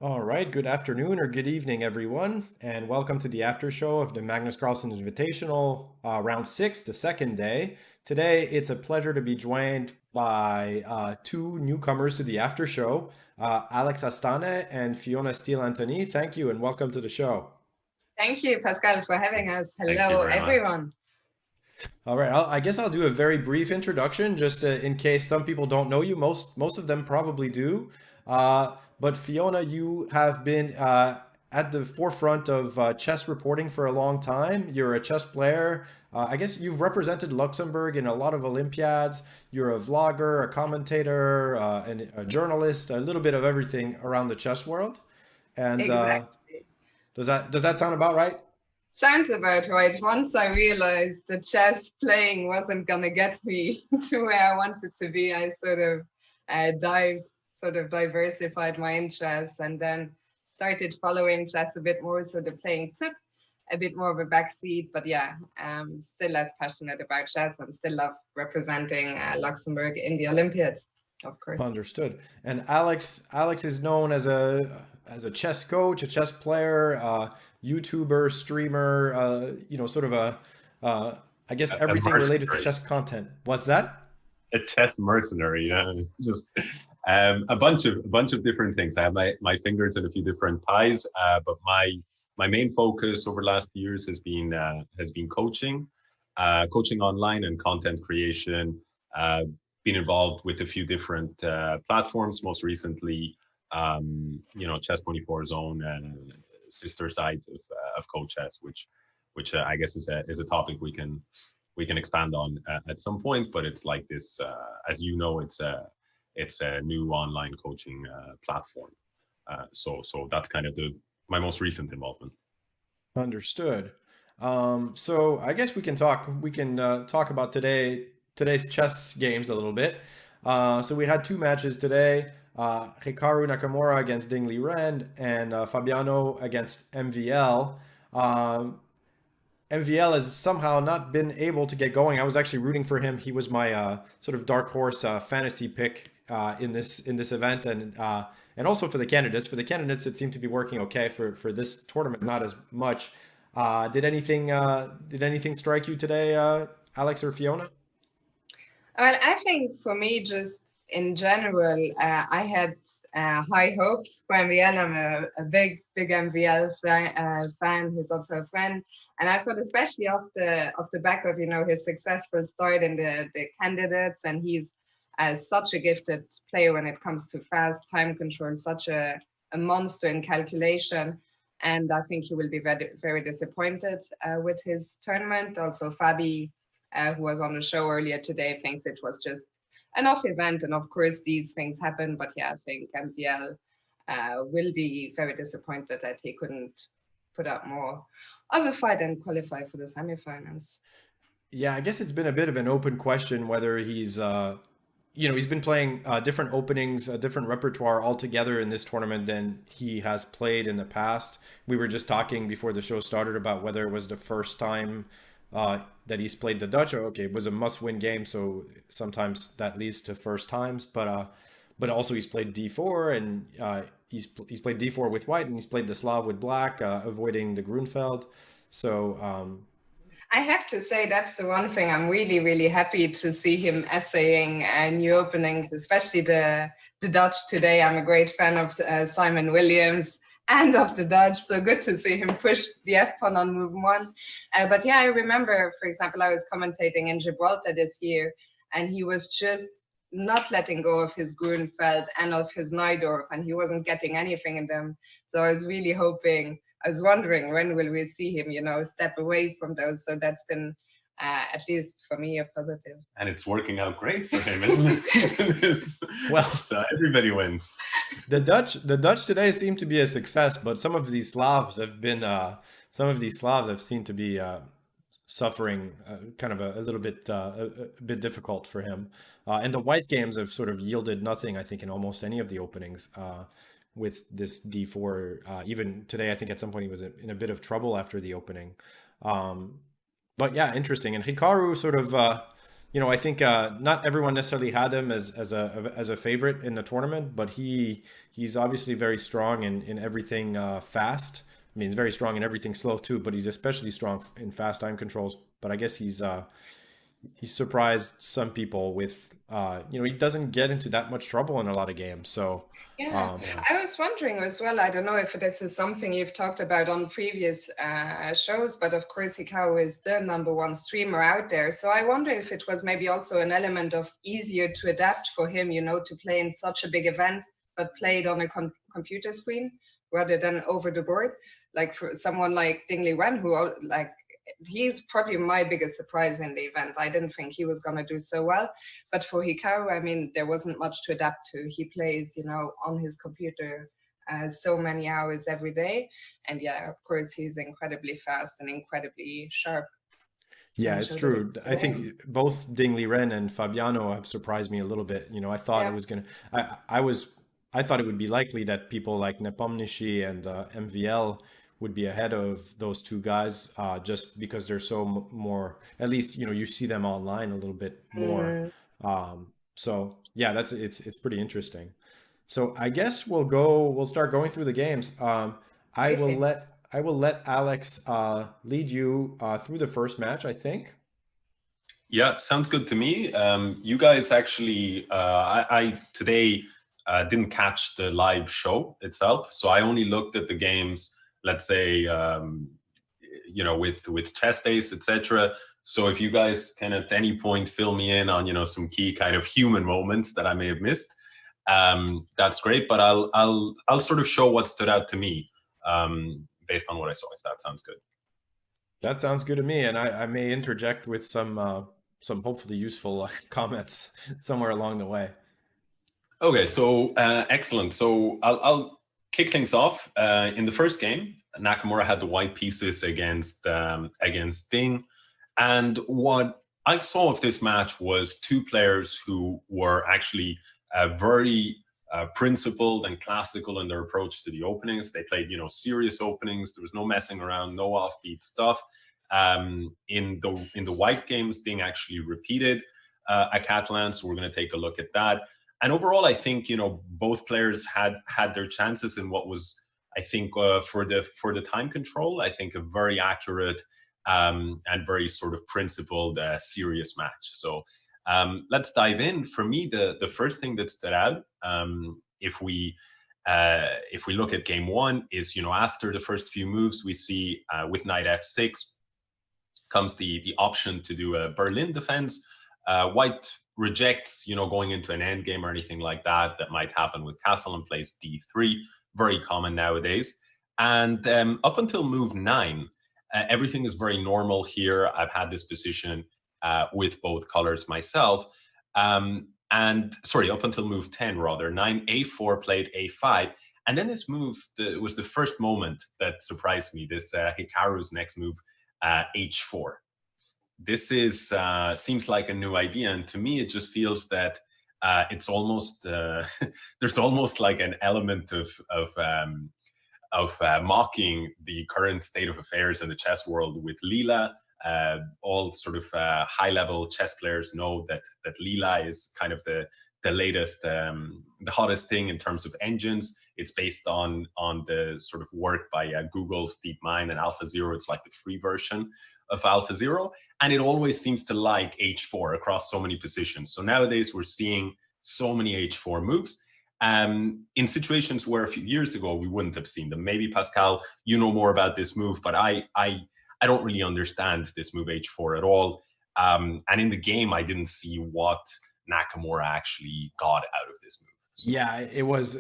All right, good afternoon or good evening, everyone, and welcome to the after show of the Magnus Carlsen Invitational, round six, the second day. Today, it's a pleasure to be joined by two newcomers to the after show, Alex Astaneh and Fiona Steele-Antony. Thank you and welcome to the show. Thank you, Pascal, for having us. Thank you Hello, very much. everyone. All right, I guess I'll do a very brief introduction, just in case some people don't know you. Most of them probably do. But Fiona, you have been at the forefront of chess reporting for a long time. You're a chess player. I guess you've represented Luxembourg in a lot of Olympiads. You're a vlogger, a commentator, and a journalist, a little bit of everything around the chess world. And Exactly. does that sound about right? Sounds about right. Once I realized the chess playing wasn't gonna get me to where I wanted to be, I sort of diversified my interests and then started following chess a bit more. So the playing took a bit more of a backseat, but yeah, still as passionate about chess and still love representing Luxembourg in the Olympiads, of course. Understood. And Alex is known as a chess coach, a chess player, YouTuber, streamer, sort of I guess A everything related to mercenary, chess content. What's that? a chess mercenary, just a bunch of different things. I have my fingers in a few different pies, but my main focus over the last years has been coaching, coaching online and content creation. Been involved with a few different platforms. Most recently, Chess 24 Zone and sister site of CoChess, which I guess is a topic we can expand on at some point. But it's like this, as you know, it's a new online coaching platform. So that's kind of the my most recent involvement. Understood. So I guess we can talk about today's chess games a little bit. So we had two matches today. Hikaru Nakamura against Ding Liren and Fabiano against MVL. MVL has somehow not been able to get going. I was actually rooting for him. He was my sort of dark horse fantasy pick in this event, and also for the candidates. For the candidates, it seemed to be working okay. For this tournament, not as much. Did anything strike you today, Alex or Fiona? Well, I think for me, just in general, I had high hopes for MVL. I'm a big MVL fan who's also a friend, and I thought, especially off the back of his successful start in the candidates, and he's such a gifted player when it comes to fast time control, such a monster in calculation. And I think he will be very, very disappointed with his tournament. Also, Fabi, who was on the show earlier today, thinks it was just an off event. And of course, these things happen. But yeah, I think MPL will be very disappointed that he couldn't put up more of a fight and qualify for the semifinals. Yeah, I guess it's been a bit of an open question whether he's been playing different openings, a different repertoire altogether in this tournament than he has played in the past. We were just talking before the show started about whether it was the first time that he's played the Dutch. Okay, it was a must-win game, so sometimes that leads to first times. But also he's played D4 and he's played D4 with white and he's played the Slav with black, avoiding the Grunfeld. So I have to say that's the one thing I'm really, really happy to see him essaying new openings, especially the Dutch today. I'm a great fan of Simon Williams and of the Dutch, so good to see him push the F pawn on move one. But yeah, I remember, for example, I was commentating in Gibraltar this year, and he was just not letting go of his Grunfeld and of his Neudorf, and he wasn't getting anything in them. So I was really hoping. I was wondering when will we see him, step away from those. So that's been, at least for me, a positive. And it's working out great for him, isn't it? well, So everybody wins. the Dutch today seem to be a success, but some of these Slavs have seemed to be suffering kind of a little bit a bit difficult for him. And the white games have sort of yielded nothing, I think, in almost any of the openings. With this D4. Even today, I think at some point he was in a bit of trouble after the opening. But yeah, interesting. And Hikaru sort of, I think not everyone necessarily had him as a favorite in the tournament, but he's obviously very strong in everything fast. I mean, he's very strong in everything slow too, but he's especially strong in fast time controls. But I guess he's surprised some people with he doesn't get into that much trouble in a lot of games. So Yeah, um, I was wondering as well. I don't know if this is something you've talked about on previous shows, but of course, Hikaru is the #1 streamer out there. So I wonder if it was maybe also an element of easier to adapt for him, to play in such a big event, but play it on a computer screen rather than over the board. Like for someone like Dingley Ren, who he's probably my biggest surprise in the event. I didn't think he was going to do so well. But for Hikaru, I mean, there wasn't much to adapt to. He plays, on his computer so many hours every day. And yeah, of course, he's incredibly fast and incredibly sharp. So yeah, I'm it's sure true. that I think both Dingley Ren and Fabiano have surprised me a little bit. I thought it yeah. was gonna. I thought it would be likely that people like Nepomniachtchi and MVL would be ahead of those two guys, just because they're so more. At least you see them online a little bit more. Mm, So yeah, it's pretty interesting. So I guess we'll start going through the games. I will briefly. let Alex lead you through the first match, I think. Yeah, sounds good to me. You guys actually, I today didn't catch the live show itself, so I only looked at the games. Let's say, with chess base, etc. So if you guys can at any point fill me in on some key kind of human moments that I may have missed, that's great. But I'll sort of show what stood out to me based on what I saw. If that sounds good. That sounds good to me, and I may interject with some hopefully useful comments somewhere along the way. Okay, so excellent. So I'll kick things off. In the first game, Nakamura had the white pieces against Ding, and what I saw of this match was two players who were actually very principled and classical in their approach to the openings. They played, serious openings. There was no messing around, no offbeat stuff. In the white games, Ding actually repeated a Catalan, so we're going to take a look at that. And overall, I think both players had their chances in what was, I think, for the time control, I think a very accurate and very sort of principled, serious match. So let's dive in. For me, the first thing that stood out, if we look at game one, is after the first few moves, we see with knight f6 comes the option to do a Berlin defense. White rejects, going into an endgame or anything like that might happen with castle and plays d3, very common nowadays. And up until move 9, everything is very normal here. I've had this position with both colors myself. And sorry, up until move 10 rather, 9 a4 played a5. And then this move was the first moment that surprised me, this Hikaru's next move, h4. This is seems like a new idea, and to me it just feels that it's almost there's almost like an element of mocking the current state of affairs in the chess world with Leela. All sort of high-level chess players know that Leela is kind of the latest, the hottest thing in terms of engines. It's based on the sort of work by Google's DeepMind and AlphaZero. It's like the free version of AlphaZero, and it always seems to like h4 across so many positions. So nowadays we're seeing so many h4 moves. In situations where a few years ago we wouldn't have seen them. Maybe Pascal, you know more about this move, but I don't really understand this move h4 at all. And in the game, I didn't see what Nakamura actually got out of this move. So. Yeah, it was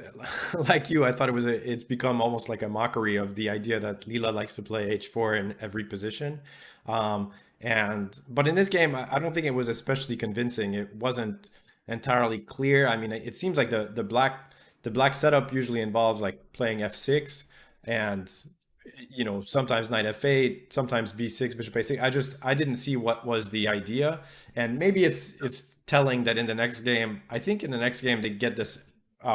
like you. I thought it's become almost like a mockery of the idea that Leela likes to play h4 in every position. But in this game, I don't think it was especially convincing. It wasn't entirely clear. I mean, it seems like the black setup usually involves like playing f6 and sometimes knight f8, sometimes b6, bishop a6. I didn't see what was the idea, and maybe it's telling that in the next game, I think in the next game they get this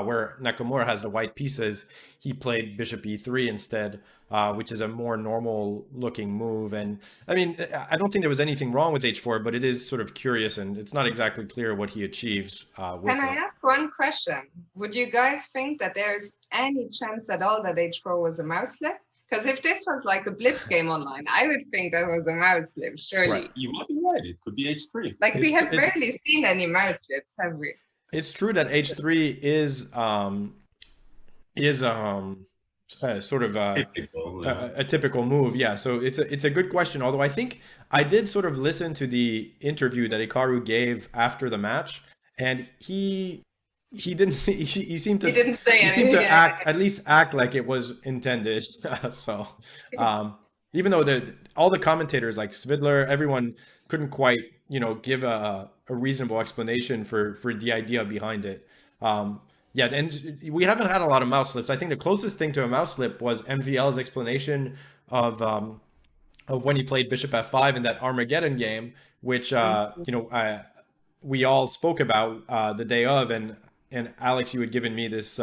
where Nakamura has the white pieces, he played bishop e3 instead, which is a more normal looking move. And I mean, I don't think there was anything wrong with h4, but it is sort of curious, and it's not exactly clear what he achieves with Can I it. ask one question? Would you guys think that there's any chance at all that h4 was a mouse slip? Because if this was like a blitz game online, I would think that was a mouse slip, surely. Right. You might be right. It could be h3. Like we have It's- barely seen any mouse slips, have we? It's true that h3 is sort of Typical, a typical move. Yeah, so it's a good question. Although I think I did sort of listen to the interview that Hikaru gave after the match, and he didn't see, he seemed to He didn't say he seemed to anything. at least act like it was intended. So even though all the commentators like Svidler, everyone couldn't quite give a reasonable explanation for the idea behind it. Yeah, and we haven't had a lot of mouse slips. I think the closest thing to a mouse slip was MVL's explanation of when he played bishop f5 in that Armageddon game, which we all spoke about the day of, and Alex, you had given me this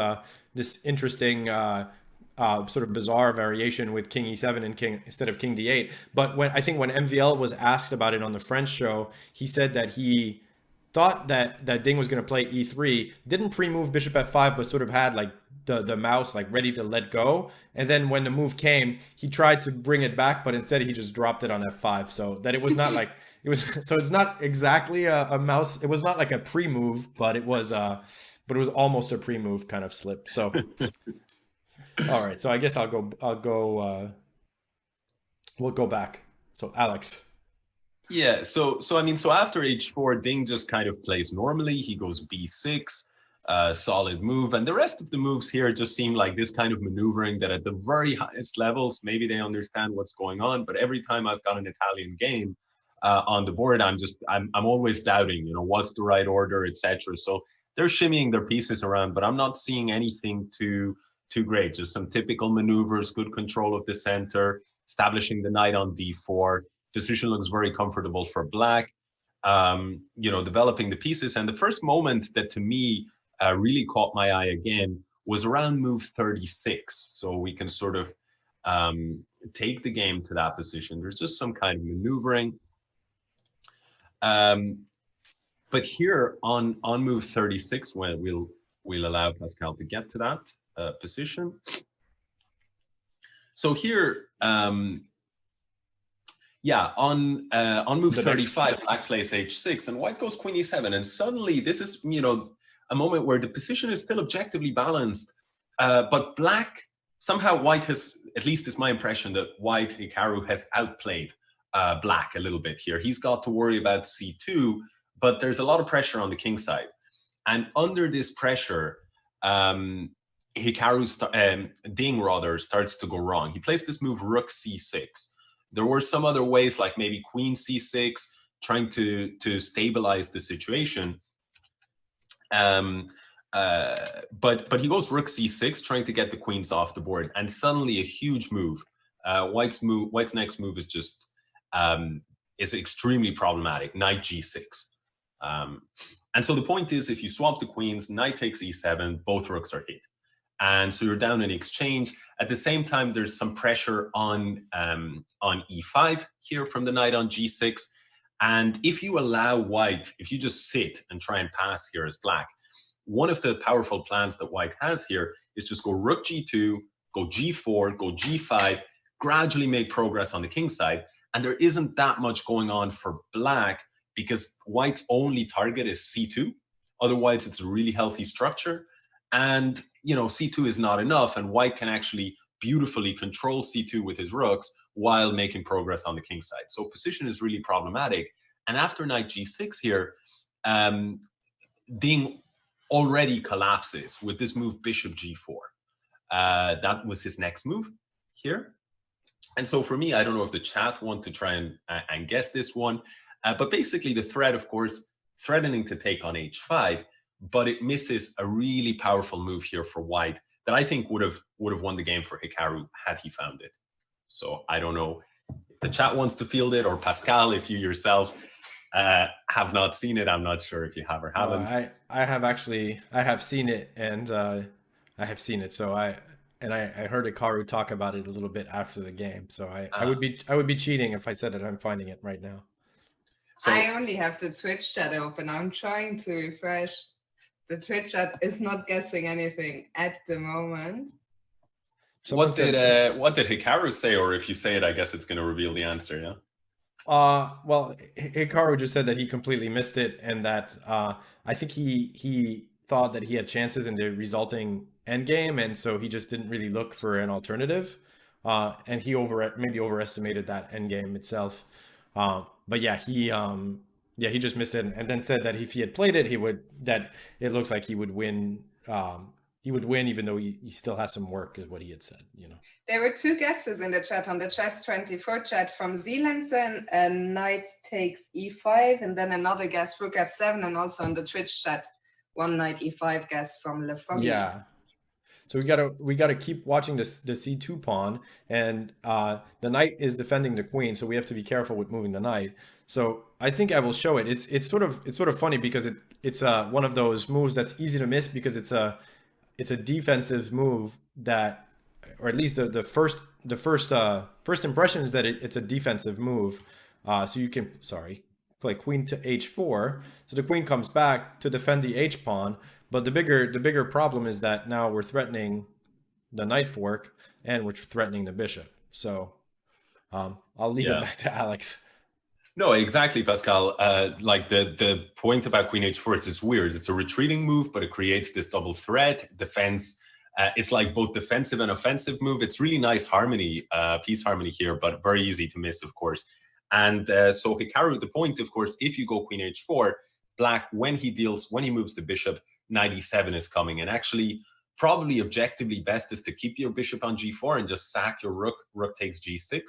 this interesting sort of bizarre variation with king e7 and king instead of king d8. But when MVL was asked about it on the French show, he said that he thought that Ding was going to play e3, didn't pre-move bishop f5, but sort of had like the mouse like ready to let go. And then when the move came, he tried to bring it back, but instead he just dropped it on f5. So that it was not like it was. So it's not exactly a mouse. It was not like a pre-move, but it was almost a pre-move kind of slip. So. All right, so I guess we'll go back. So Alex. Yeah, so after h4, Ding just kind of plays normally. He goes b6, solid move, and the rest of the moves here just seem like this kind of maneuvering that at the very highest levels, maybe they understand what's going on, but every time I've got an Italian game on the board, I'm always doubting, what's the right order, etc. So they're shimmying their pieces around, but I'm not seeing anything too great. Just some typical maneuvers, good control of the center, establishing the knight on d4. Position looks very comfortable for black. Developing the pieces. And the first moment that to me really caught my eye again was around move 36. So we can sort of take the game to that position. There's just some kind of maneuvering. But here on move 36, when we'll allow Pascal to get to that position. So here, on move 35, black plays h6, and white goes queen e7, and suddenly this is a moment where the position is still objectively balanced, but black somehow white has, at least it's my impression that white Hikaru has outplayed black a little bit here. He's got to worry about c2, but there's a lot of pressure on the king side, and under this pressure, Ding starts to go wrong. He plays this move rook c6. There were some other ways, like maybe queen c6, trying to stabilize the situation. But he goes rook c6, trying to get the queens off the board, and suddenly a huge move. White's next move is just is extremely problematic. Knight g6. And so the point is, if you swap the queens, knight takes e7, both rooks are hit. And so you're down in exchange. At the same time, there's some pressure on e5 here from the knight on g6. And if you allow white, if you just sit and try and pass here as black, one of the powerful plans that white has here is just go rook g2, go g4, go g5, gradually make progress on the king side. And there isn't that much going on for black because white's only target is c2. Otherwise, it's a really healthy structure. And c2 is not enough, and white can actually beautifully control c2 with his rooks while making progress on the king side. So position is really problematic. And after knight g6 here, Ding already collapses with this move bishop g4. That was his next move here. And so for me, I don't know if the chat want to try and guess this one, but basically the threat, of course, threatening to take on h5, but it misses a really powerful move here for white that I think would have won the game for Hikaru had he found it. So I don't know if the chat wants to field it, or Pascal, if you yourself Have not seen it. I'm not sure if you have or haven't. I have seen it, and I have seen it. So I heard Hikaru talk about it a little bit after the game. So Uh, I would be cheating if I said that I'm finding it right now. I so only have the Twitch chat open. I'm trying to refresh. The Twitch chat is not guessing anything at the moment. Someone said, what did Hikaru say? Or if you say it, I guess it's going to reveal the answer. Yeah. well, Hikaru just said that he completely missed it, and that I think he thought that he had chances in the resulting endgame, and so he just didn't really look for an alternative, and he maybe overestimated that endgame itself. But yeah, he just missed it, and then said that if he had played it, that it looks like he would win. He would win, even though he still has some work, is what he had said. There were two guesses in the chat on the Chess24 chat from Zealandson, and knight takes e5, and then another guess, rook f7, and also on the Twitch chat, one knight e5 guess from Lefoggy. Yeah. So we gotta keep watching this the c2 pawn, and the knight is defending the queen, so we have to be careful with moving the knight. So I think I will show it. It's sort of funny because it's one of those moves that's easy to miss because it's a defensive move that, or at least the first impression is that it's a defensive move. So you can play queen to h4, so the queen comes back to defend the h pawn. But the bigger problem is that now we're threatening the knight fork and we're threatening the bishop. So I'll leave it back to Alex. No, exactly, Pascal. Like the point about queen h4 is it's weird. It's a retreating move, but it creates this double threat defense. It's like both defensive and offensive move. It's really nice harmony, piece harmony here, but very easy to miss, of course. And so Hikaru, the point, of course, if you go queen h4, black, when he moves the bishop, knight e7 is coming. And actually, probably objectively best is to keep your bishop on g4 and just sack your rook takes g6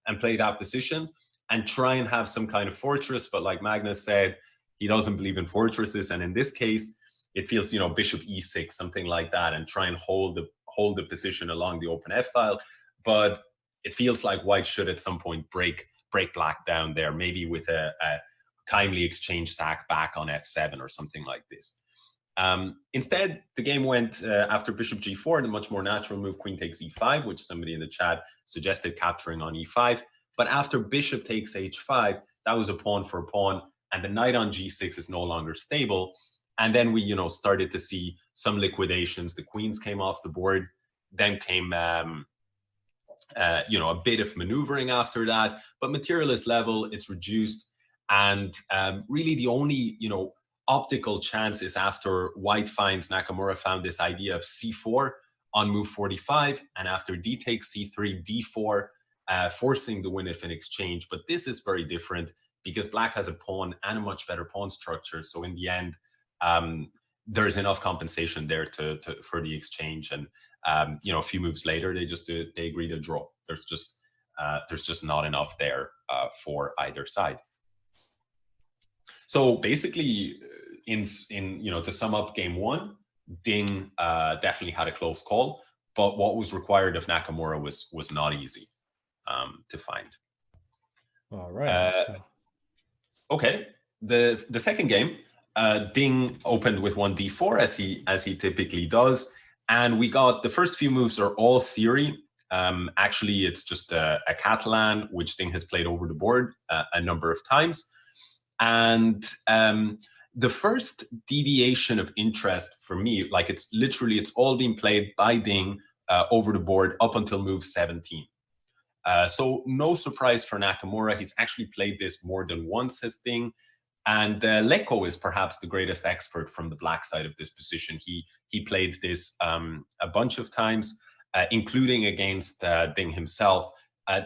and play that position and try and have some kind of fortress. But like Magnus said, he doesn't believe in fortresses. And in this case, it feels, bishop e6, something like that, and try and hold the position along the open f file. But it feels like white should at some point break black down there, maybe with a timely exchange sack back on f7 or something like this. Instead, the game went after bishop g4, the much more natural move queen takes e5, which somebody in the chat suggested capturing on e5. But after bishop takes h5, that was a pawn for a pawn, and the knight on g6 is no longer stable. And then we, started to see some liquidations. The queens came off the board. Then came, a bit of maneuvering after that. But materialist level, it's reduced. And really the only, optical chance is after white Nakamura found this idea of c4 on move 45. And after d takes c3, d4, forcing the win if in exchange. But this is very different because black has a pawn and a much better pawn structure. So in the end, there's enough compensation there for the exchange, and a few moves later they agree to draw. There's just not enough there for either side. So basically, to sum up game one, Ding definitely had a close call, but what was required of Nakamura was not easy to find. All right. Okay, the second game. Ding opened with one d4 as he typically does, and we got the first few moves are all theory. Actually, it's just a Catalan which Ding has played over the board a number of times, and the first deviation of interest for me, like it's all been played by Ding over the board up until move 17. So no surprise for Nakamura. He's actually played this more than once as Ding. And Leko is perhaps the greatest expert from the black side of this position. He played this a bunch of times, including against Ding himself.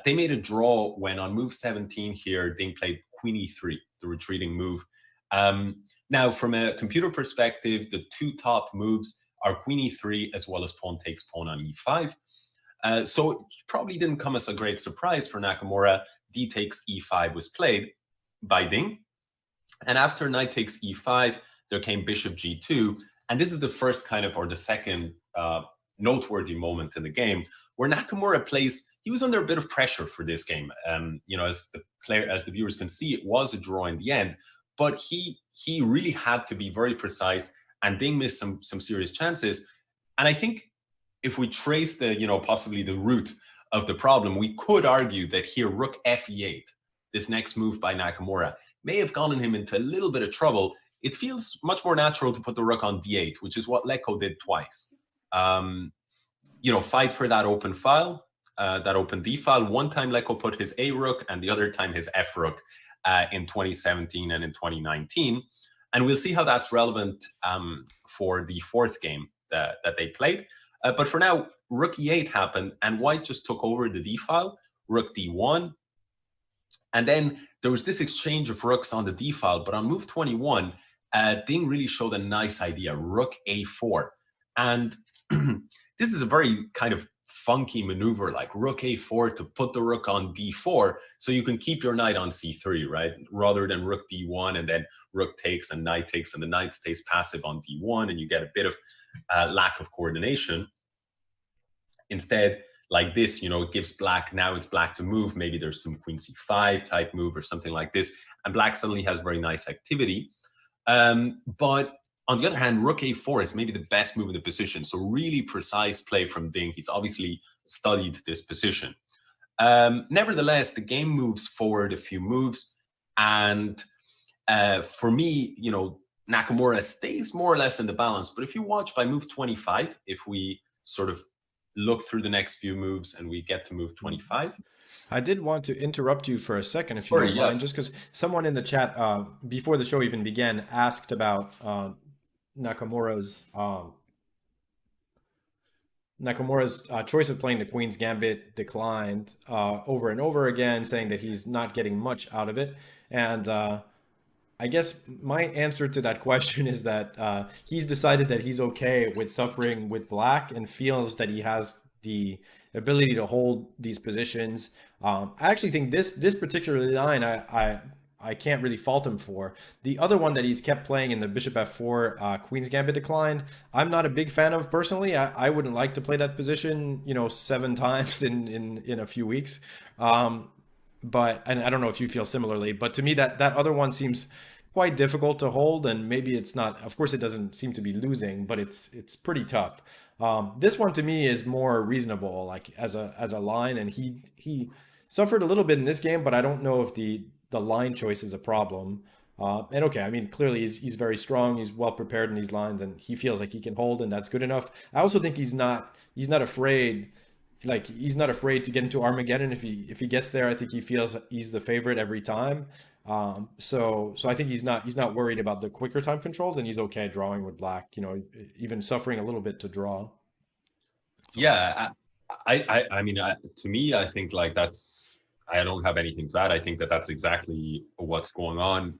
They made a draw when on move 17 here, Ding played queen e3, the retreating move. Now, from a computer perspective, the two top moves are queen e3 as well as pawn takes pawn on e5. So it probably didn't come as a great surprise for Nakamura. D takes e5 was played by Ding. And after knight takes e5, there came bishop g2. And this is the first the second noteworthy moment in the game where Nakamura plays. He was under a bit of pressure for this game. You know, as the viewers can see, it was a draw in the end, but he really had to be very precise, and Ding missed some serious chances. And I think if we trace the, you know, possibly the root of the problem, we could argue that here Rook Fe8, this next move by Nakamura, may have gotten him into a little bit of trouble. It feels much more natural to put the Rook on D8, which is what Lecco did twice. You know, fight for that open file, that open D file. One time Lecco put his A Rook and the other time his F Rook in 2017 and in 2019. And we'll see how that's relevant for the fourth game that they played. But for now, Rook E8 happened and White just took over the D file, Rook D1. And then there was this exchange of rooks on the D file, but on move 21, Ding really showed a nice idea, Rook A4. And this is a very kind of funky maneuver, like Rook A4 to put the Rook on D4, so you can keep your knight on C3, right? Rather than Rook D1 and then Rook takes and Knight takes and the Knight stays passive on D1 and you get a bit of lack of coordination. Instead, like this, you know, it gives Black, now it's Black to move. Maybe there's some Queen C5 type move or something like this. And Black suddenly has very nice activity. But on the other hand, Rook A4 is maybe the best move in the position. So really precise play from Ding. He's obviously studied this position. Nevertheless, the game moves forward a few moves. And for me, you know, Nakamura stays more or less in the balance. But if you watch by move 25, if we sort of look through the next few moves and we get to move 25. I did want to interrupt you for a second, if you don't mind, just because someone in the chat before the show even began asked about Nakamura's choice of playing the Queen's Gambit declined over and over again, saying that he's not getting much out of it. And I guess my answer to that question is that he's decided that he's okay with suffering with Black and feels that he has the ability to hold these positions. I actually think this particular line I can't really fault him for. The other one that he's kept playing in the Bishop F4 Queen's Gambit declined, I'm not a big fan of personally. I wouldn't like to play that position, you know, 7 times in a few weeks. But, and I don't know if you feel similarly, but to me that other one seems quite difficult to hold, and maybe it's not, of course it doesn't seem to be losing, but it's pretty tough. This one to me is more reasonable, like as a line, and he suffered a little bit in this game, but I don't know if the line choice is a problem. And okay, I mean, clearly he's very strong, he's well prepared in these lines, and he feels like he can hold, and that's good enough. I also think he's not afraid. Like, he's not afraid to get into Armageddon. If he gets there, I think he feels he's the favorite every time. So I think he's not worried about the quicker time controls, and he's okay drawing with Black, you know, even suffering a little bit to draw. So. Yeah, I mean, to me, I think like I don't have anything to add. I think that's exactly what's going on,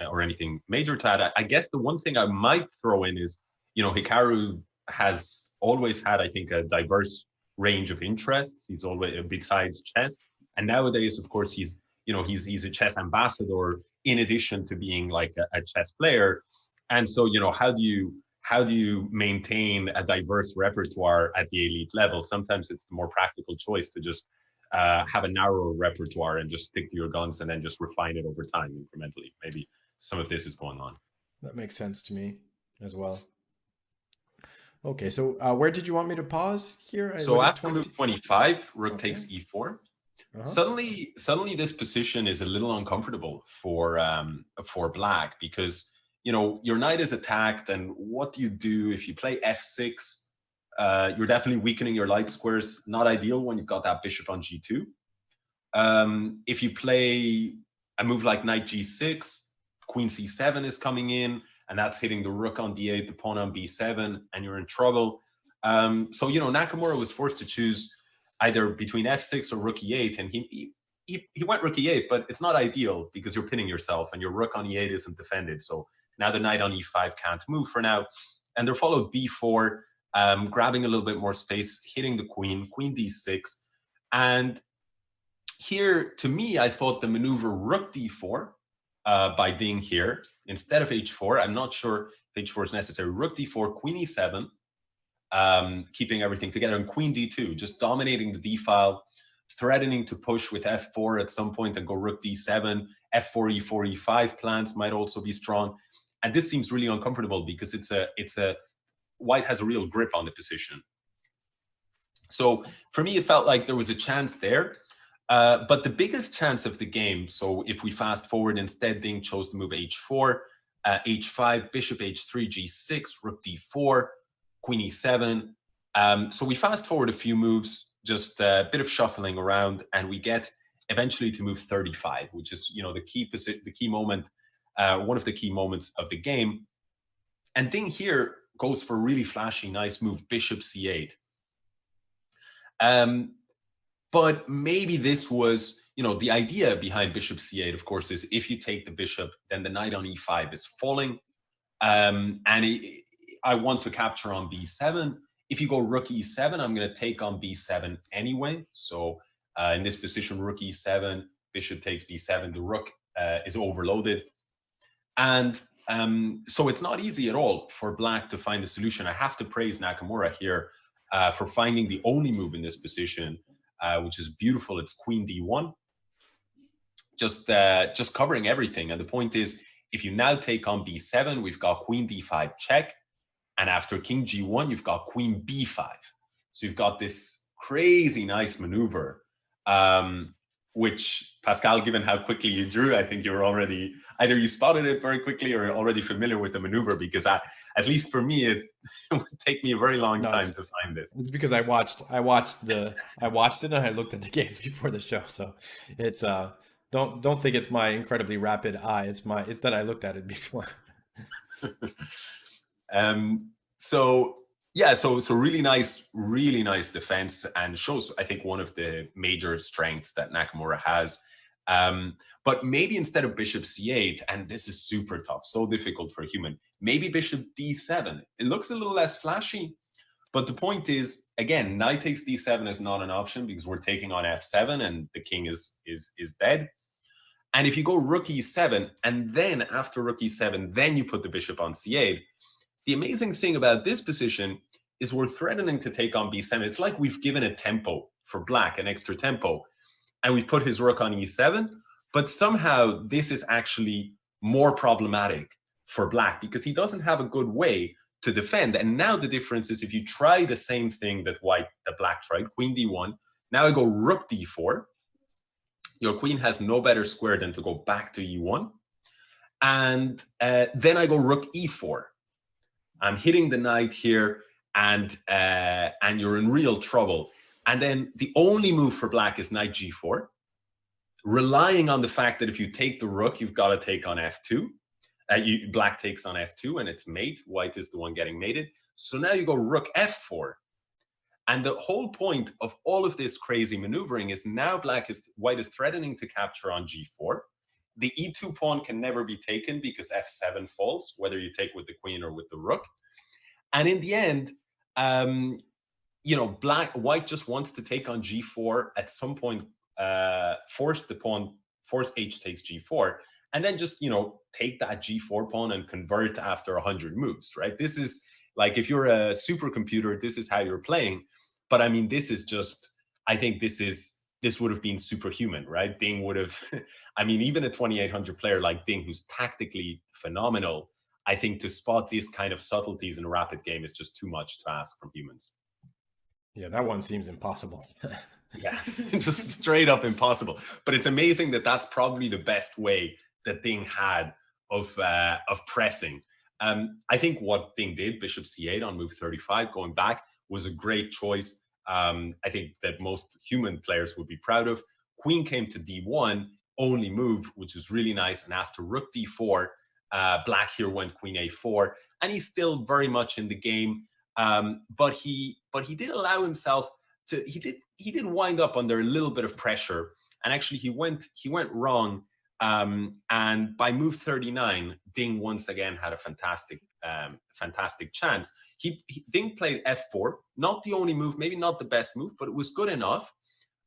or anything major to add. I guess the one thing I might throw in is, you know, Hikaru has always had, I think, a diverse range of interests. He's always, besides chess, and nowadays, of course, he's a chess ambassador in addition to being like a chess player. And so, you know, how do you maintain a diverse repertoire at the elite level? Sometimes it's the more practical choice to just have a narrower repertoire and just stick to your guns and then just refine it over time incrementally. Maybe some of this is going on. That makes sense to me as well. Okay, so where did you want me to pause here? So after move 25, Rook takes E4. Suddenly this position is a little uncomfortable for Black, because, you know, your knight is attacked, and what do you do if you play F6? You're definitely weakening your light squares. Not ideal when you've got that bishop on G2. If you play a move like knight G6, Queen C7 is coming in, and that's hitting the rook on D8, the pawn on B7, and you're in trouble. So, you know, Nakamura was forced to choose either between F6 or Rook E8, and he went Rook E8, but it's not ideal because you're pinning yourself and your Rook on E8 isn't defended. So now the knight on E5 can't move for now. And there followed B4, grabbing a little bit more space, hitting the Queen D6. And here, to me, I thought the maneuver Rook D4 by Ding here, instead of H4, I'm not sure if H4 is necessary. Rook D4, Queen E7, keeping everything together. And queen d2, just dominating the d file, threatening to push with f4 at some point and go rook d7, f4, e4, e5 plans might also be strong. And this seems really uncomfortable because white has a real grip on the position. So for me, it felt like there was a chance there. But the biggest chance of the game, so if we fast forward, instead Ding chose to move h4, h5, bishop h3, g6, rook d4, queen e7. So we fast forward a few moves, just a bit of shuffling around, and we get eventually to move 35, which is, you know, the key moment, one of the key moments of the game. And Ding here goes for a really flashy, nice move, bishop c8. But maybe this was, you know, the idea behind bishop c8, of course, is if you take the bishop, then the knight on e5 is falling. I want to capture on b7. If you go rook e7, I'm going to take on b7 anyway. So in this position, rook e7, bishop takes b7, the rook is overloaded. And so it's not easy at all for black to find a solution. I have to praise Nakamura here for finding the only move in this position, which is beautiful. It's queen d1, just covering everything. And the point is, if you now take on b7, we've got queen d5 check. And after king g1, you've got queen b5. So you've got this crazy nice maneuver, which, Pascal, given how quickly you drew, I think you were already, either you spotted it very quickly or already familiar with the maneuver, because at least for me, it would take me a very long time to find it. It's because I watched it and I looked at the game before the show. So it's don't think it's my incredibly rapid eye. It's that I looked at it before. So yeah, so really nice defense, and shows, I think, one of the major strengths that Nakamura has. But maybe instead of bishop c8, and this is super tough, so difficult for a human, maybe bishop d7. It looks a little less flashy, but the point is, again, knight takes d7 is not an option because we're taking on f7 and the king is dead. And if you go rook e7, and then after rook e7, then you put the bishop on c8, the amazing thing about this position is we're threatening to take on b7. It's like we've given a tempo for black, an extra tempo, and we've put his rook on e7, but somehow this is actually more problematic for black because he doesn't have a good way to defend. And now the difference is, if you try the same thing that black tried, queen d1, now I go rook d4, your queen has no better square than to go back to e1, and then I go rook e4. I'm hitting the knight here, and you're in real trouble. And then the only move for black is knight g4, relying on the fact that if you take the rook, you've got to take on f2. Black takes on f2, and it's mate. White is the one getting mated. So now you go rook f4. And the whole point of all of this crazy maneuvering is now white is threatening to capture on g4. The e2 pawn can never be taken because f7 falls, whether you take with the queen or with the rook. And in the end, you know, white just wants to take on g4 at some point, force h takes g4, and then just, you know, take that g4 pawn and convert after 100 moves, right? This is like, if you're a supercomputer, this is how you're playing. But I mean, this is just, I think this would have been superhuman, right? Ding would have, I mean, even a 2800 player like Ding, who's tactically phenomenal, I think to spot these kind of subtleties in a rapid game is just too much to ask from humans. Yeah, that one seems impossible. Yeah, just straight up impossible. But it's amazing that that's probably the best way that Ding had of pressing. I think what Ding did, bishop c8 on move 35, going back, was a great choice. I think that most human players would be proud of. Queen came to d1, only move, which was really nice. And after rook d4, black here went queen a4, and he's still very much in the game. But he did allow himself to. He did wind up under a little bit of pressure, and actually he went wrong. And by move 39, Ding once again had a fantastic chance. Ding played f4, not the only move, maybe not the best move, but it was good enough.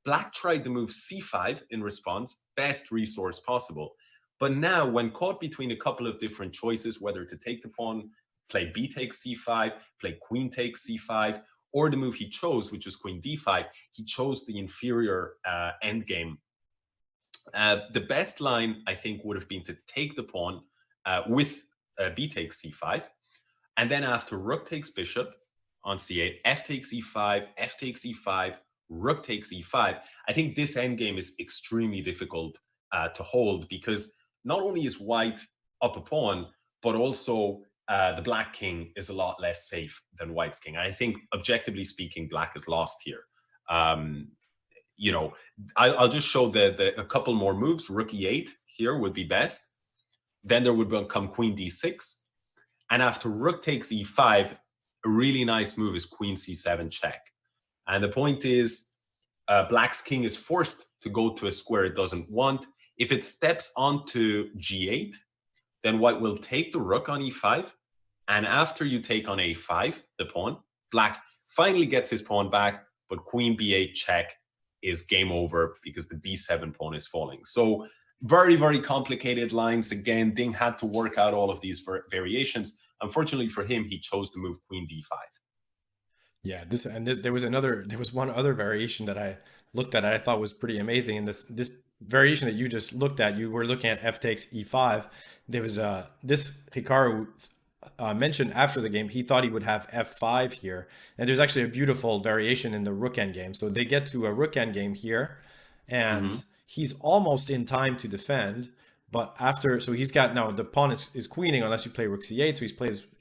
Black tried the move c5 in response, best resource possible. But now, when caught between a couple of different choices, whether to take the pawn play b takes c5, play queen takes c5, or the move he chose, which was queen d5. He chose the inferior endgame. The best line, I think, would have been to take the pawn with b takes c5, and then after rook takes bishop on c8, f takes e5, f takes e5, rook takes e5. I think this endgame is extremely difficult to hold, because not only is white up a pawn, but also the black king is a lot less safe than white's king. I think, objectively speaking, black is lost here. You know, I'll just show a couple more moves. Rook e8 here would be best. Then there would become queen d6. And after rook takes e5, a really nice move is queen c7 check. And the point is, black's king is forced to go to a square it doesn't want. If it steps onto g8, then white will take the rook on e5. And after you take on a5, the pawn, black finally gets his pawn back, but queen b8 check is game over because the b7 pawn is falling. So very, very complicated lines. Again, Ding had to work out all of these variations. Unfortunately for him, he chose to move queen d5. Yeah, there was one other variation that I looked at I thought was pretty amazing. And this variation that you just looked at, you were looking at f takes e5. There was this Hikaru mentioned after the game, he thought he would have f5 here. And there's actually a beautiful variation in the rook endgame. So they get to a rook endgame here, and he's almost in time to defend. But after, so he's got, now the pawn is queening unless you play rook c8. So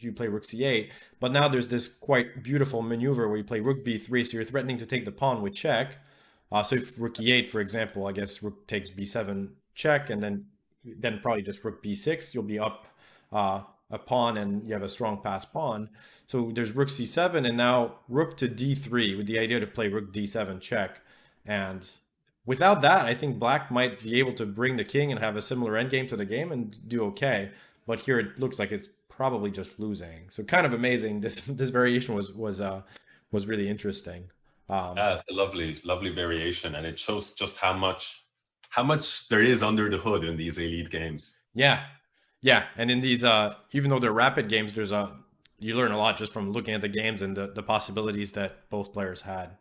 you play rook c8. But now there's this quite beautiful maneuver where you play rook b3. So you're threatening to take the pawn with check. So if rook e8, for example, I guess rook takes b7 check, and then probably just rook b6. You'll be up a pawn, and you have a strong passed pawn. So there's rook c7, and now rook to d3 with the idea to play rook d7 check. And without that, I think black might be able to bring the king and have a similar endgame to the game and do okay. But here it looks like it's probably just losing. So kind of amazing. This variation was really interesting. It's a lovely variation, and it shows just how much there is under the hood in these elite games. Yeah, and in these, even though they're rapid games, you learn a lot just from looking at the games and the possibilities that both players had.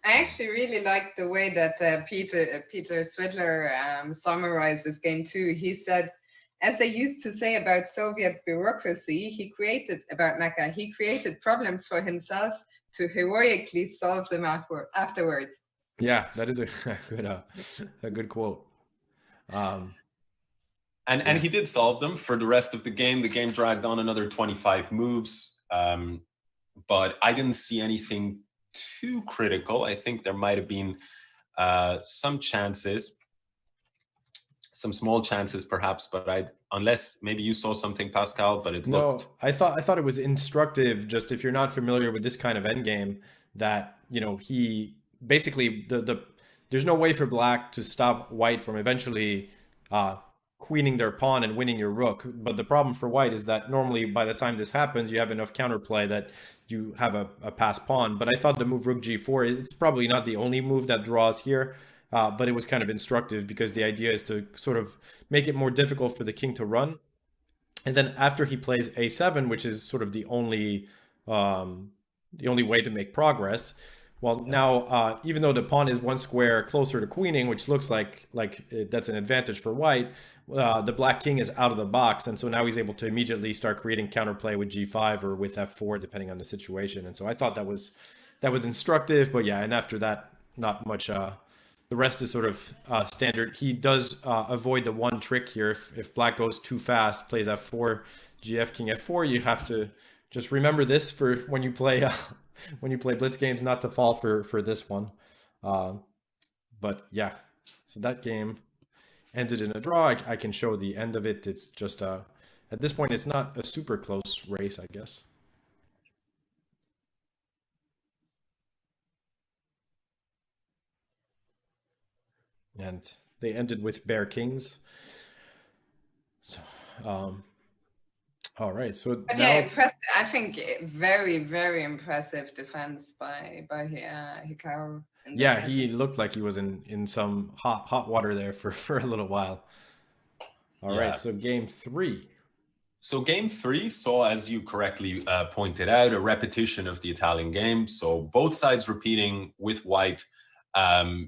I actually really like the way that Peter Swidler summarized this game too. He said, as they used to say about Soviet bureaucracy, he created problems for himself to heroically solve them afterwards. Yeah, that is a good quote. And he did solve them for the rest of the game. The game dragged on another 25 moves, but I didn't see anything too critical. I think there might have been some small chances perhaps, but unless maybe you saw something, Pascal, but it looked... No, I thought it was instructive, just if you're not familiar with this kind of endgame, that, he basically, there's no way for black to stop white from eventually queening their pawn and winning your rook. But the problem for white is that normally by the time this happens, you have enough counterplay that you have a passed pawn. But I thought the move rook g4, it's probably not the only move that draws here, but it was kind of instructive because the idea is to sort of make it more difficult for the king to run. And then after he plays a7, which is sort of the only way to make progress. Well, now, even though the pawn is one square closer to queening, which looks like that's an advantage for white, the black king is out of the box. And so now he's able to immediately start creating counterplay with g5 or with f4, depending on the situation. And so I thought that was instructive. But yeah, and after that, not much. The rest is sort of standard. He does avoid the one trick here. If black goes too fast, plays f4, gf, king f4, you have to just remember this for when you play blitz games, not to fall for this one. But yeah, so that game ended in a draw. I can show the end of it. It's just at this point, it's not a super close race, I guess. And they ended with bare kings. So, all right. So but now, yeah, impressive. I think very, very impressive defense by Hikaru. Yeah, he looked like he was in some hot water there for a little while. All right. So game 3. So game 3 saw, as you correctly pointed out, a repetition of the Italian game. So both sides repeating with white,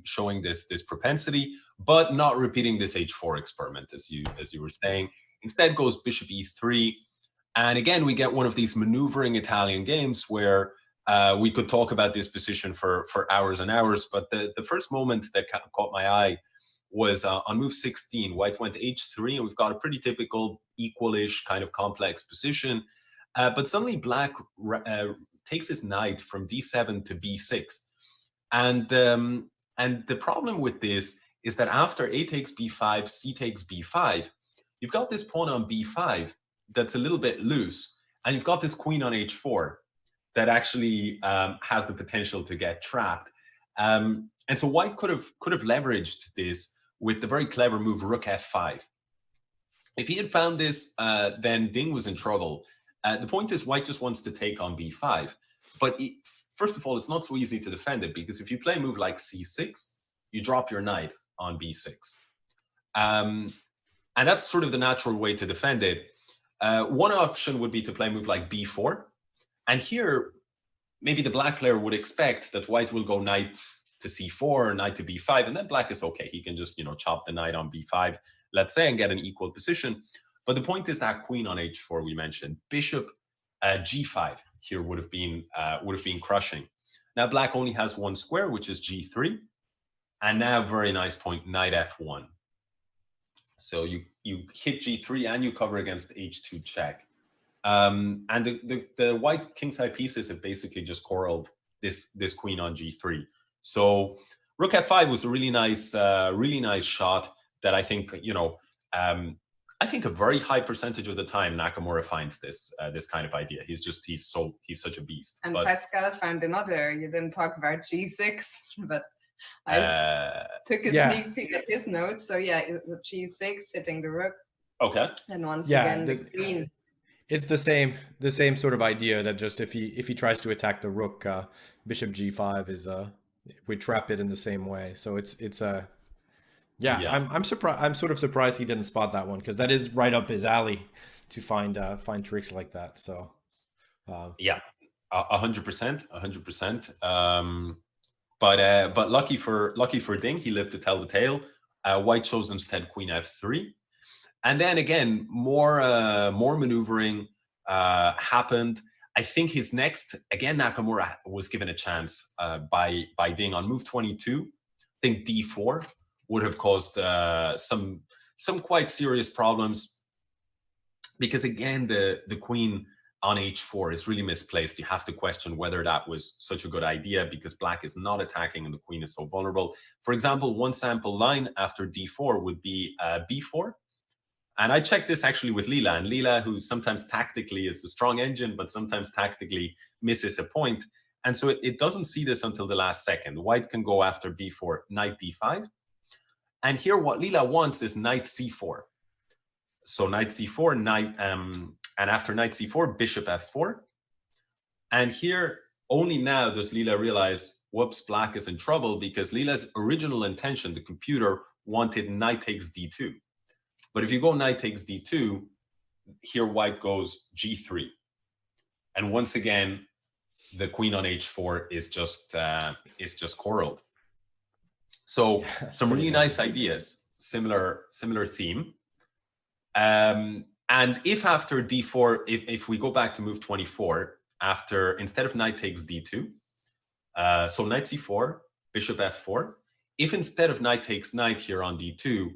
showing this propensity, but not repeating this h4 experiment, as you were saying. Instead goes bishop e3. And again, we get one of these maneuvering Italian games where we could talk about this position for hours and hours. But the first moment that caught my eye was on move 16. White went h3, and we've got a pretty typical equalish kind of complex position. But suddenly black takes his knight from d7 to b6. And the problem with this is that after a takes b5, c takes b5, you've got this pawn on b5 that's a little bit loose, and you've got this queen on h4 that actually has the potential to get trapped. And so white could have leveraged this with the very clever move rook f5. If he had found this, then Ding was in trouble. The point is, white just wants to take on b5. But first of all, it's not so easy to defend it, because if you play a move like c6, you drop your knight on b6. And that's sort of the natural way to defend it. One option would be to play a move like b4. And here, maybe the black player would expect that white will go knight to c4 or knight to b5, and then black is okay. He can just, chop the knight on b5, let's say, and get an equal position. But the point is that queen on h4 we mentioned. Bishop g5 here would have been crushing. Now black only has one square, which is g3, and now very nice point, knight f1. So you hit g3 and you cover against h2 check. And the white kingside pieces have basically just corralled this queen on g3. So rook f5 was a really nice shot that I think, I think a very high percentage of the time Nakamura finds this kind of idea. He's such a beast. And Pascal found another. You didn't talk about g6, but I took a sneak peek at his notes. So yeah, g6 hitting the rook. Okay. And once again the queen. It's the same sort of idea that just if he tries to attack the rook, bishop g5 is we trap it in the same way. So it's I'm surprised. I'm sort of surprised he didn't spot that one, because that is right up his alley to find tricks like that. So 100%, 100%. But lucky for Ding, he lived to tell the tale. White chose instead queen f3. And then again, more maneuvering happened. I think his next, again, Nakamura was given a chance by Ding on move 22. I think d4 would have caused some quite serious problems, because again, the queen on h4 is really misplaced. You have to question whether that was such a good idea, because black is not attacking and the queen is so vulnerable. For example, one sample line after d4 would be b4. And I checked this actually with Leela, and Leela, who sometimes tactically is a strong engine, but sometimes tactically misses a point. And so it doesn't see this until the last second. White can go after b4, knight d5. And here what Leela wants is knight c4. So knight c4, and after knight c4, bishop f4. And here, only now does Leela realize, whoops, black is in trouble, because Leela's original intention, the computer, wanted knight takes d2. But if you go knight takes d2, here white goes g3. And once again, the queen on h4 is just corralled. So some really nice ideas, similar theme. And if after d4, if we go back to move 24, instead of knight takes d2, so knight c4, bishop f4, if instead of knight takes knight here on d2,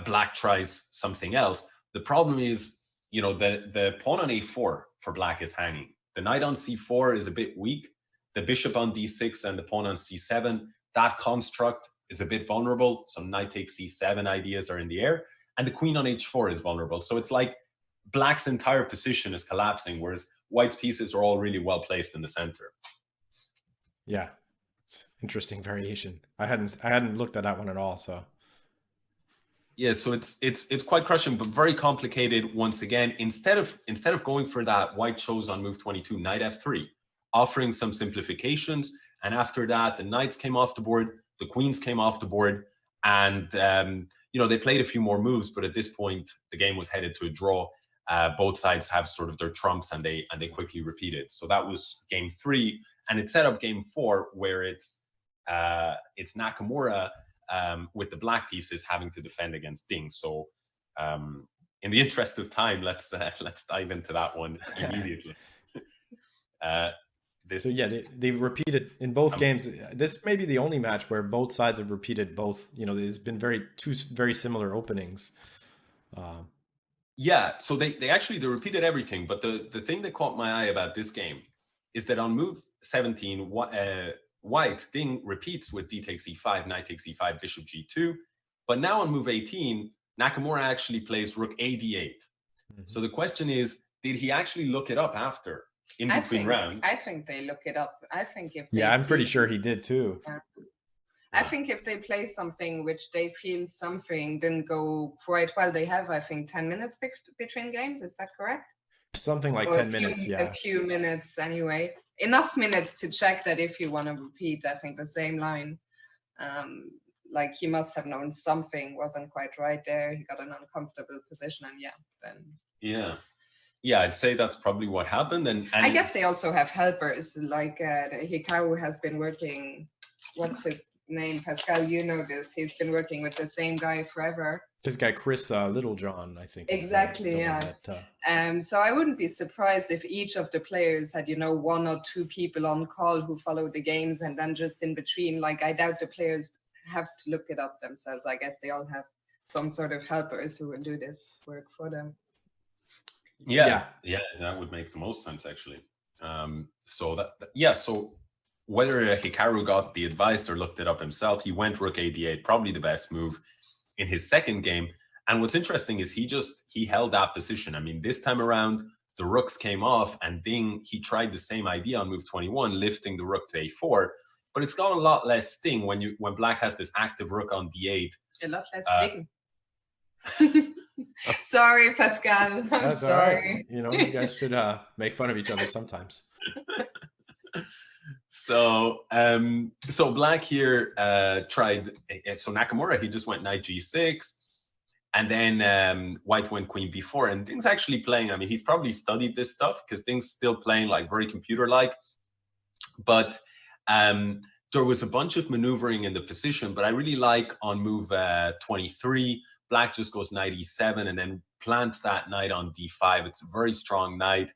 black tries something else, the problem is, the pawn on a4 for black is hanging. The knight on c4 is a bit weak. The bishop on d6 and the pawn on c7, that construct is a bit vulnerable. So knight takes c7 ideas are in the air. And the queen on h4 is vulnerable. So it's like black's entire position is collapsing, whereas white's pieces are all really well placed in the center. Yeah, it's interesting variation. I hadn't looked at that one at all. So yeah, so it's quite crushing, but very complicated. Once again, instead of going for that, white chose on move 22 knight f3, offering some simplifications. And after that, the knights came off the board, the queens came off the board, and they played a few more moves. But at this point, the game was headed to a draw. both sides have sort of their trumps and they quickly repeat it. So that was game 3, and it set up game 4 where it's Nakamura with the black pieces having to defend against Ding. So in the interest of time, let's dive into that one immediately. So yeah, they repeated in both games. This may be the only match where both sides have repeated both. There's been two very similar openings. Yeah, so they repeated everything. But the thing that caught my eye about this game is that on move 17, White Ding repeats with D takes E5, Knight takes E5, Bishop G2. But now on move 18, Nakamura actually plays Rook AD8. So the question is, did he actually look it up after? In between rounds? I think they look it up. I think if I'm pretty sure he did too. Yeah. I think if they play something which they feel something didn't go quite well, they have, I think, 10 minutes between games. Is that correct? Something like 10 minutes, yeah. A few minutes anyway. Enough minutes to check that if you want to repeat, I think, the same line. Like he must have known something wasn't quite right there. He got an uncomfortable position, and then. Yeah, I'd say that's probably what happened. And I guess they also have helpers, like Hikaru has been working, what's his name? Pascal, you know this. He's been working with the same guy forever. This guy, Chris Littlejohn, I think. Exactly, yeah. So I wouldn't be surprised if each of the players had, 1 or 2 people on call who follow the games, and then just in between, like I doubt the players have to look it up themselves. I guess they all have some sort of helpers who will do this work for them. Yeah, that would make the most sense actually. So whether Hikaru got the advice or looked it up himself, he went Rook AD8, probably the best move in his second game. And what's interesting is he held that position. I mean, this time around the rooks came off, and Ding, he tried the same idea on move 21, lifting the rook to A4, but it's got a lot less sting when black has this active rook on D8. A lot less Ding. Sorry, Pascal. I'm sorry. Right. You guys should make fun of each other sometimes. So black here tried. So Nakamura, he just went Knight G6, and then White went Queen B4. And Ding's actually playing. I mean, he's probably studied this stuff because Ding's still playing like very computer-like. But there was a bunch of maneuvering in the position. But I really like on move 23. Black just goes Knight E7 and then plants that knight on D5. It's a very strong knight,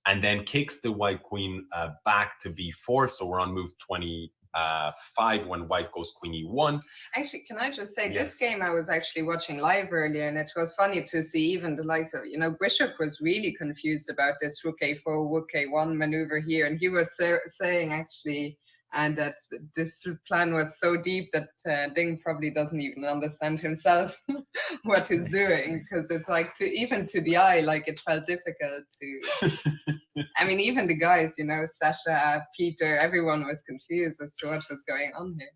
and then kicks the White Queen back to B4. So we're on move 25 when White goes Queen E1. Actually, can I just say, this game I was actually watching live earlier, and it was funny to see even the likes of, Bishop was really confused about this Rook A4, Rook A1 maneuver here, and he was saying actually, and that this plan was so deep that Ding probably doesn't even understand himself what he's doing, because it's like even to the eye, like it felt difficult to. I mean, even the guys, Sasha, Peter, everyone was confused as to what was going on here.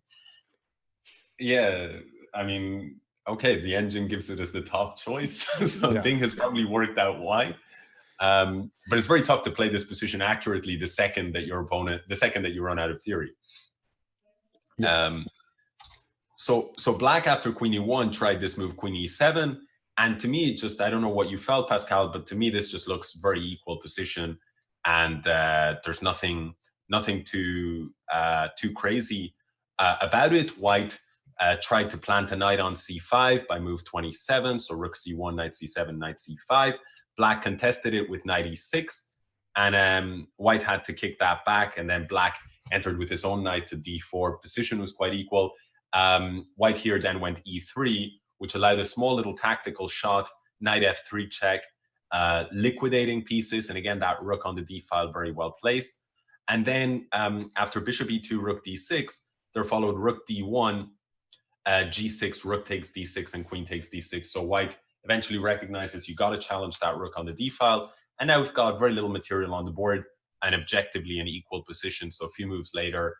Yeah, I mean, okay, the engine gives it as the top choice, so Ding has probably worked out why. But it's very tough to play this position accurately the second that you run out of theory. So black after Queen E1 tried this move Queen E7, and to me, I don't know what you felt, Pascal, but to me this just looks very equal position, and there's nothing too crazy about it. White tried to plant a knight on C5 by move 27, so Rook C1, Knight C7, Knight C5. Black contested it with Knight E6, and White had to kick that back, and then Black entered with his own knight to D4. Position was quite equal. White here then went E3, which allowed a small little tactical shot, Knight F3 check, liquidating pieces, and again, that rook on the D file very well placed. And then after Bishop E2, Rook D6, there followed Rook D1, G6, Rook takes D6, and Queen takes D6. So White eventually recognizes you got to challenge that rook on the D file. And now we've got very little material on the board and objectively an equal position. So a few moves later,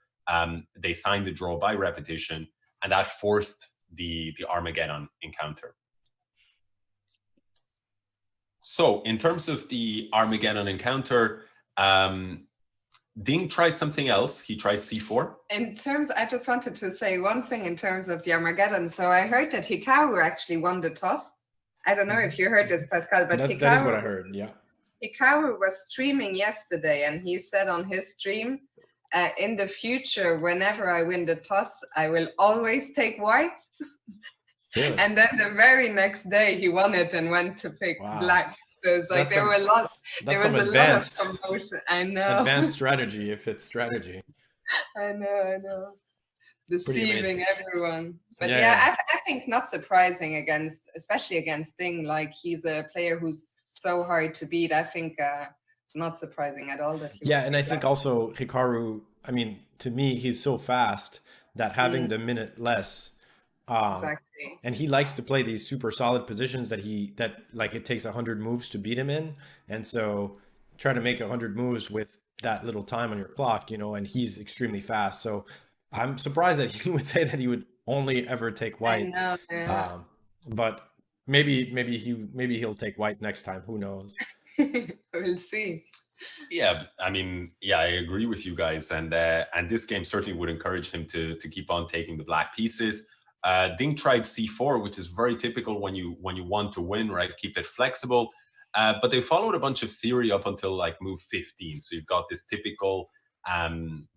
they signed the draw by repetition, and that forced the Armageddon encounter. So in terms of the Armageddon encounter, Ding tries something else. He tries C4. I just wanted to say one thing in terms of the Armageddon. So I heard that Hikaru actually won the toss. I don't know if you heard this, Pascal, but That is what I heard. Yeah. Hikaru was streaming yesterday, and he said on his stream, in the future, whenever I win the toss, I will always take white. Really? And then the very next day, he won it and went to pick black. So it's like there was a lot of commotion. I know. Advanced strategy, if it's strategy. I know. Deceiving everyone. But yeah. I think not surprising especially against Ding. Like, he's a player who's so hard to beat. I think it's not surprising at all that he and I think also Hikaru, I mean, to me, he's so fast that having the minute less, exactly. And he likes to play these super solid positions that like it takes 100 moves to beat him in, and so try to make 100 moves with that little time on your clock, and he's extremely fast. So I'm surprised that he would say that he would only ever take white. I know, yeah. But maybe he'll take white next time. Who knows? We'll see. Yeah, I mean, I agree with you guys, and this game certainly would encourage him to keep on taking the black pieces. Ding tried c4, which is very typical when you want to win, right? Keep it flexible. But they followed a bunch of theory up until like move 15. So you've got this typical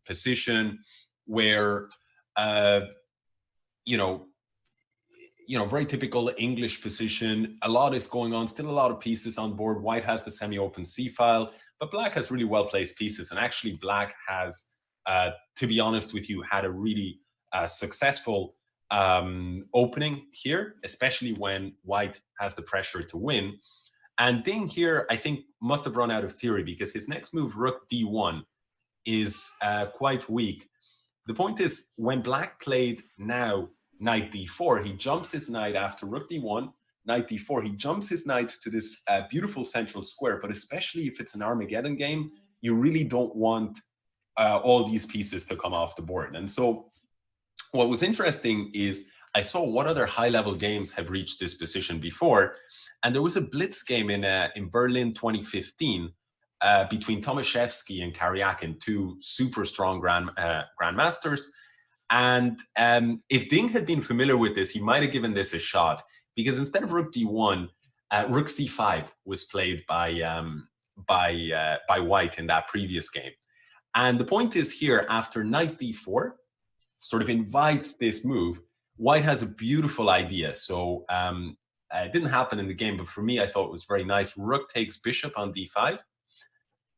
position where very typical English position. A lot is going on, still a lot of pieces on board. White has the semi-open C file, but black has really well-placed pieces. And actually black has, to be honest with you, had a really successful opening here, especially when white has the pressure to win. And Ding here, I think, must have run out of theory, because his next move, rook d1, is quite weak. The point is, when black played now knight d4, he jumps his knight after rook d1, knight d4. He jumps his knight to this beautiful central square. But especially if it's an Armageddon game, you really don't want all these pieces to come off the board. And so what was interesting is I saw what other high-level games have reached this position before. And there was a blitz game in Berlin 2015 between Tomaszewski and Kariakin, two super strong grandmasters. And if Ding had been familiar with this, he might have given this a shot, because instead of rook d1, rook c5 was played by white in that previous game. And the point is here, after knight d4 sort of invites this move, white has a beautiful idea. So it didn't happen in the game, but for me, I thought it was very nice. Rook takes bishop on d5.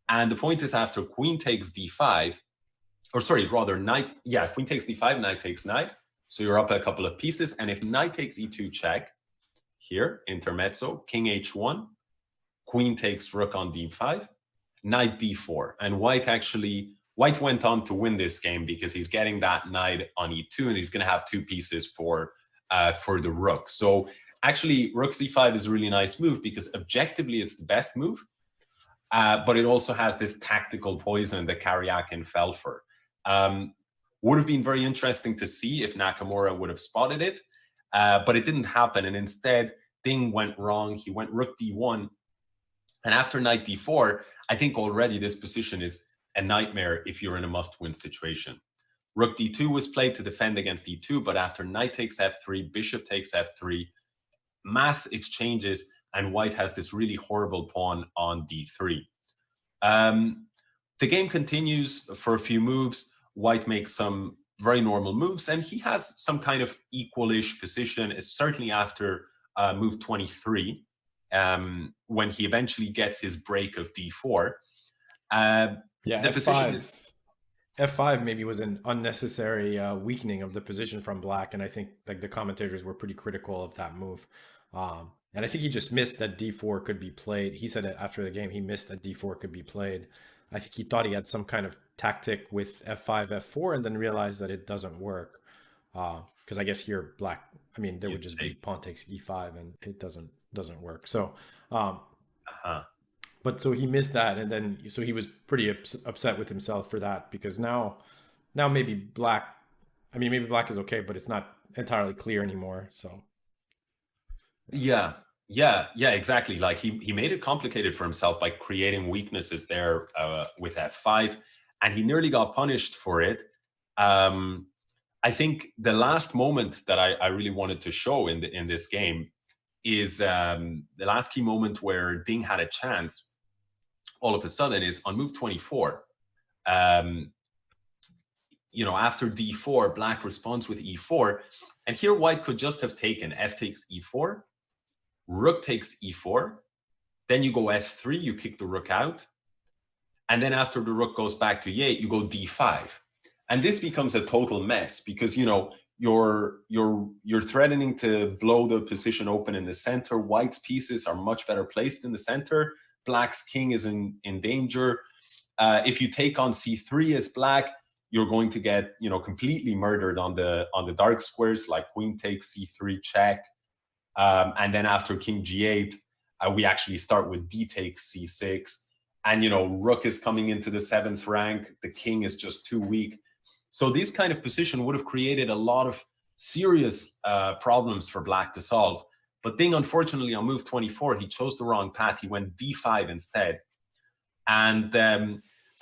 And the point is, after queen takes d5, or sorry, rather knight, queen takes d5, knight takes knight. So you're up a couple of pieces. And if knight takes e2 check, here, intermezzo, king h1, queen takes rook on d5, knight d4. And white went on to win this game because he's getting that knight on e2, and he's going to have two pieces for the rook. So actually, rook c5 is a really nice move, because objectively it's the best move. But it also has this tactical poison that Kariakin fell for. Would have been very interesting to see if Nakamura would have spotted it, but it didn't happen. And instead, Ding went wrong. He went rook d1. And after knight d4, I think already this position is a nightmare if you're in a must-win situation. Rook d2 was played to defend against e2, but after knight takes f3, bishop takes f3, mass exchanges, and white has this really horrible pawn on d3. The game continues for a few moves. White makes some very normal moves, and he has some kind of equalish position, certainly after move 23, when he eventually gets his break of d4. F5 maybe was an unnecessary weakening of the position from black, and I think like the commentators were pretty critical of that move. And I think he just missed that d4 could be played. He said it after the game, he missed that d4 could be played. I think he thought he had some kind of tactic with f5, f4, and then realized that it doesn't work. Because I guess here black, I mean, there would just be pawn takes e5, and it doesn't work. So, but so he missed that, and then so he was pretty upset with himself for that, because now maybe black, I mean, maybe black is okay, but it's not entirely clear anymore. So yeah, exactly. Like he made it complicated for himself by creating weaknesses there with f5, and he nearly got punished for it. I think the last moment that I really wanted to show in this game is the last key moment where Ding had a chance all of a sudden is on move 24. After d4, black responds with e4. And here white could just have taken f takes e4, rook takes e4, then you go f3, you kick the rook out. And then after the rook goes back to e8, you go d5. And this becomes a total mess because, you're threatening to blow the position open in the center. White's pieces are much better placed in the center. Black's king is in danger. If you take on c3 as black, you're going to get, completely murdered on the dark squares, like queen takes c3 check. And then after king g8, we actually start with d takes c6. And, rook is coming into the 7th rank. The king is just too weak. So this kind of position would have created a lot of serious problems for black to solve. But Ding, unfortunately, on move 24, he chose the wrong path. He went d5 instead. And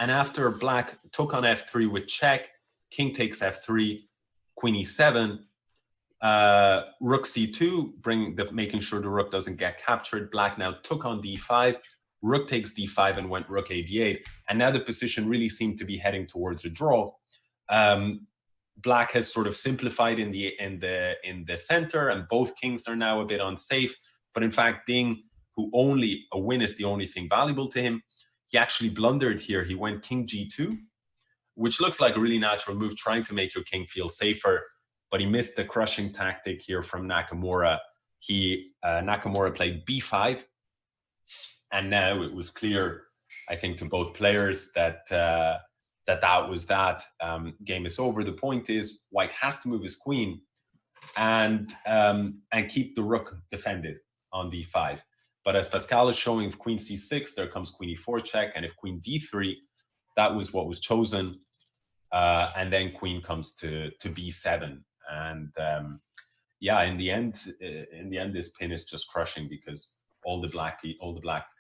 after black took on f3 with check, king takes f3, queen e7, rook c2, making sure the rook doesn't get captured. Black now took on d5, rook takes d5 and went rook a d8. And now the position really seemed to be heading towards a draw. Black has sort of simplified in the center, and both kings are now a bit unsafe. But in fact, Ding, who only a win is the only thing valuable to him, he actually blundered here. He went king g2, which looks like a really natural move, trying to make your king feel safer. But he missed the crushing tactic here from Nakamura. Nakamura played b5, and now it was clear, I think, to both players that that was that. Game is over. The point is, white has to move his queen and keep the rook defended on d5. But as Pascal is showing, if queen c6, there comes queen e4 check, and if queen d3, that was what was chosen. And then queen comes to b7, and in the end, this pin is just crushing because all the black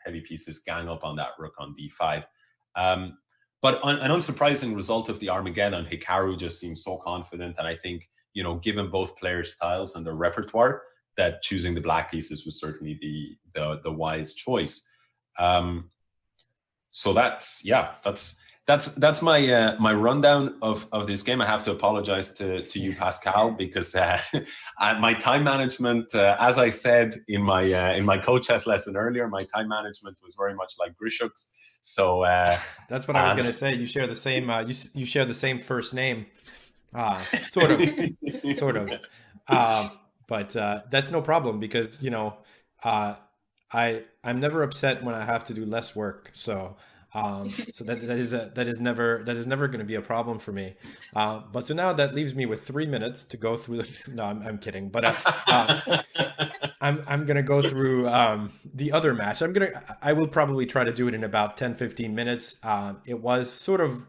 heavy pieces gang up on that rook on d5. But an unsurprising result of the Armageddon, Hikaru just seems so confident, and I think, given both players' styles and their repertoire, that choosing the black pieces was certainly the wise choice. So that's my rundown of this game. I have to apologize to you, Pascal, because my time management, as I said in my co-chess lesson earlier, my time management was very much like Grishuk's. So that's what I was going to say. You share the same. You share the same first name, sort of. But that's no problem because I'm never upset when I have to do less work. So that is never going to be a problem for me. But so now that leaves me with 3 minutes to go through no, I'm kidding. But I'm going to go through the other match. I will probably try to do it in about 10-15 minutes. It was sort of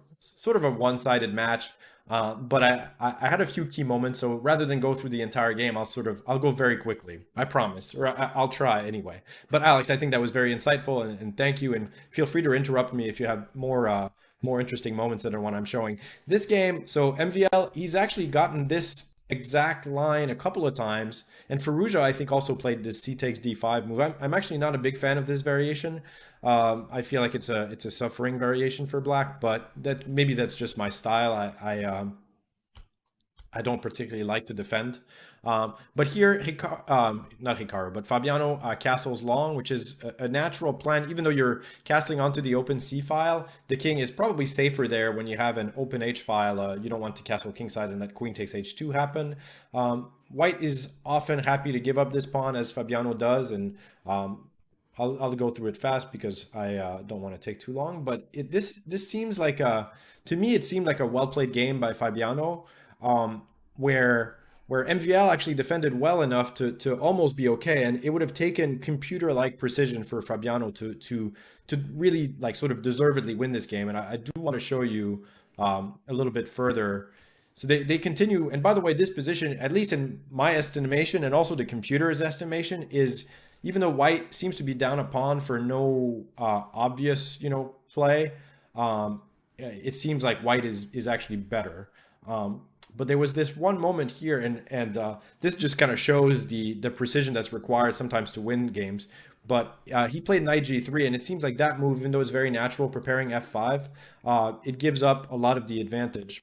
a one-sided match. But I had a few key moments, so rather than go through the entire game, I'll go very quickly. I promise, or I'll try anyway. But Alex, I think that was very insightful, and thank you. And feel free to interrupt me if you have more interesting moments than the one I'm showing. This game, so MVL, he's actually gotten this exact line a couple of times, and Firouzja, I think, also played this c takes d5 move. I'm actually not a big fan of this variation. I feel like it's a suffering variation for black, but maybe that's just my style. I don't particularly like to defend. But here, not Hikaru, but Fabiano castles long, which is a natural plan. Even though you're castling onto the open C file, the king is probably safer there when you have an open H file. You don't want to castle kingside and let queen takes H2 happen. White is often happy to give up this pawn, as Fabiano does, and I'll go through it fast because I don't want to take too long. But this seems like to me, it seemed like a well-played game by Fabiano, where MVL actually defended well enough to almost be okay, and it would have taken computer-like precision for Fabiano to really sort of deservedly win this game. And I do want to show you a little bit further. So they continue, and by the way, this position, at least in my estimation and also the computer's estimation, is, even though white seems to be down a pawn for no obvious play, it seems like white is actually better. But there was this one moment here, and this just kind of shows the precision that's required sometimes to win games. But he played knight g3, and it seems like that move, even though it's very natural, preparing f5, it gives up a lot of the advantage.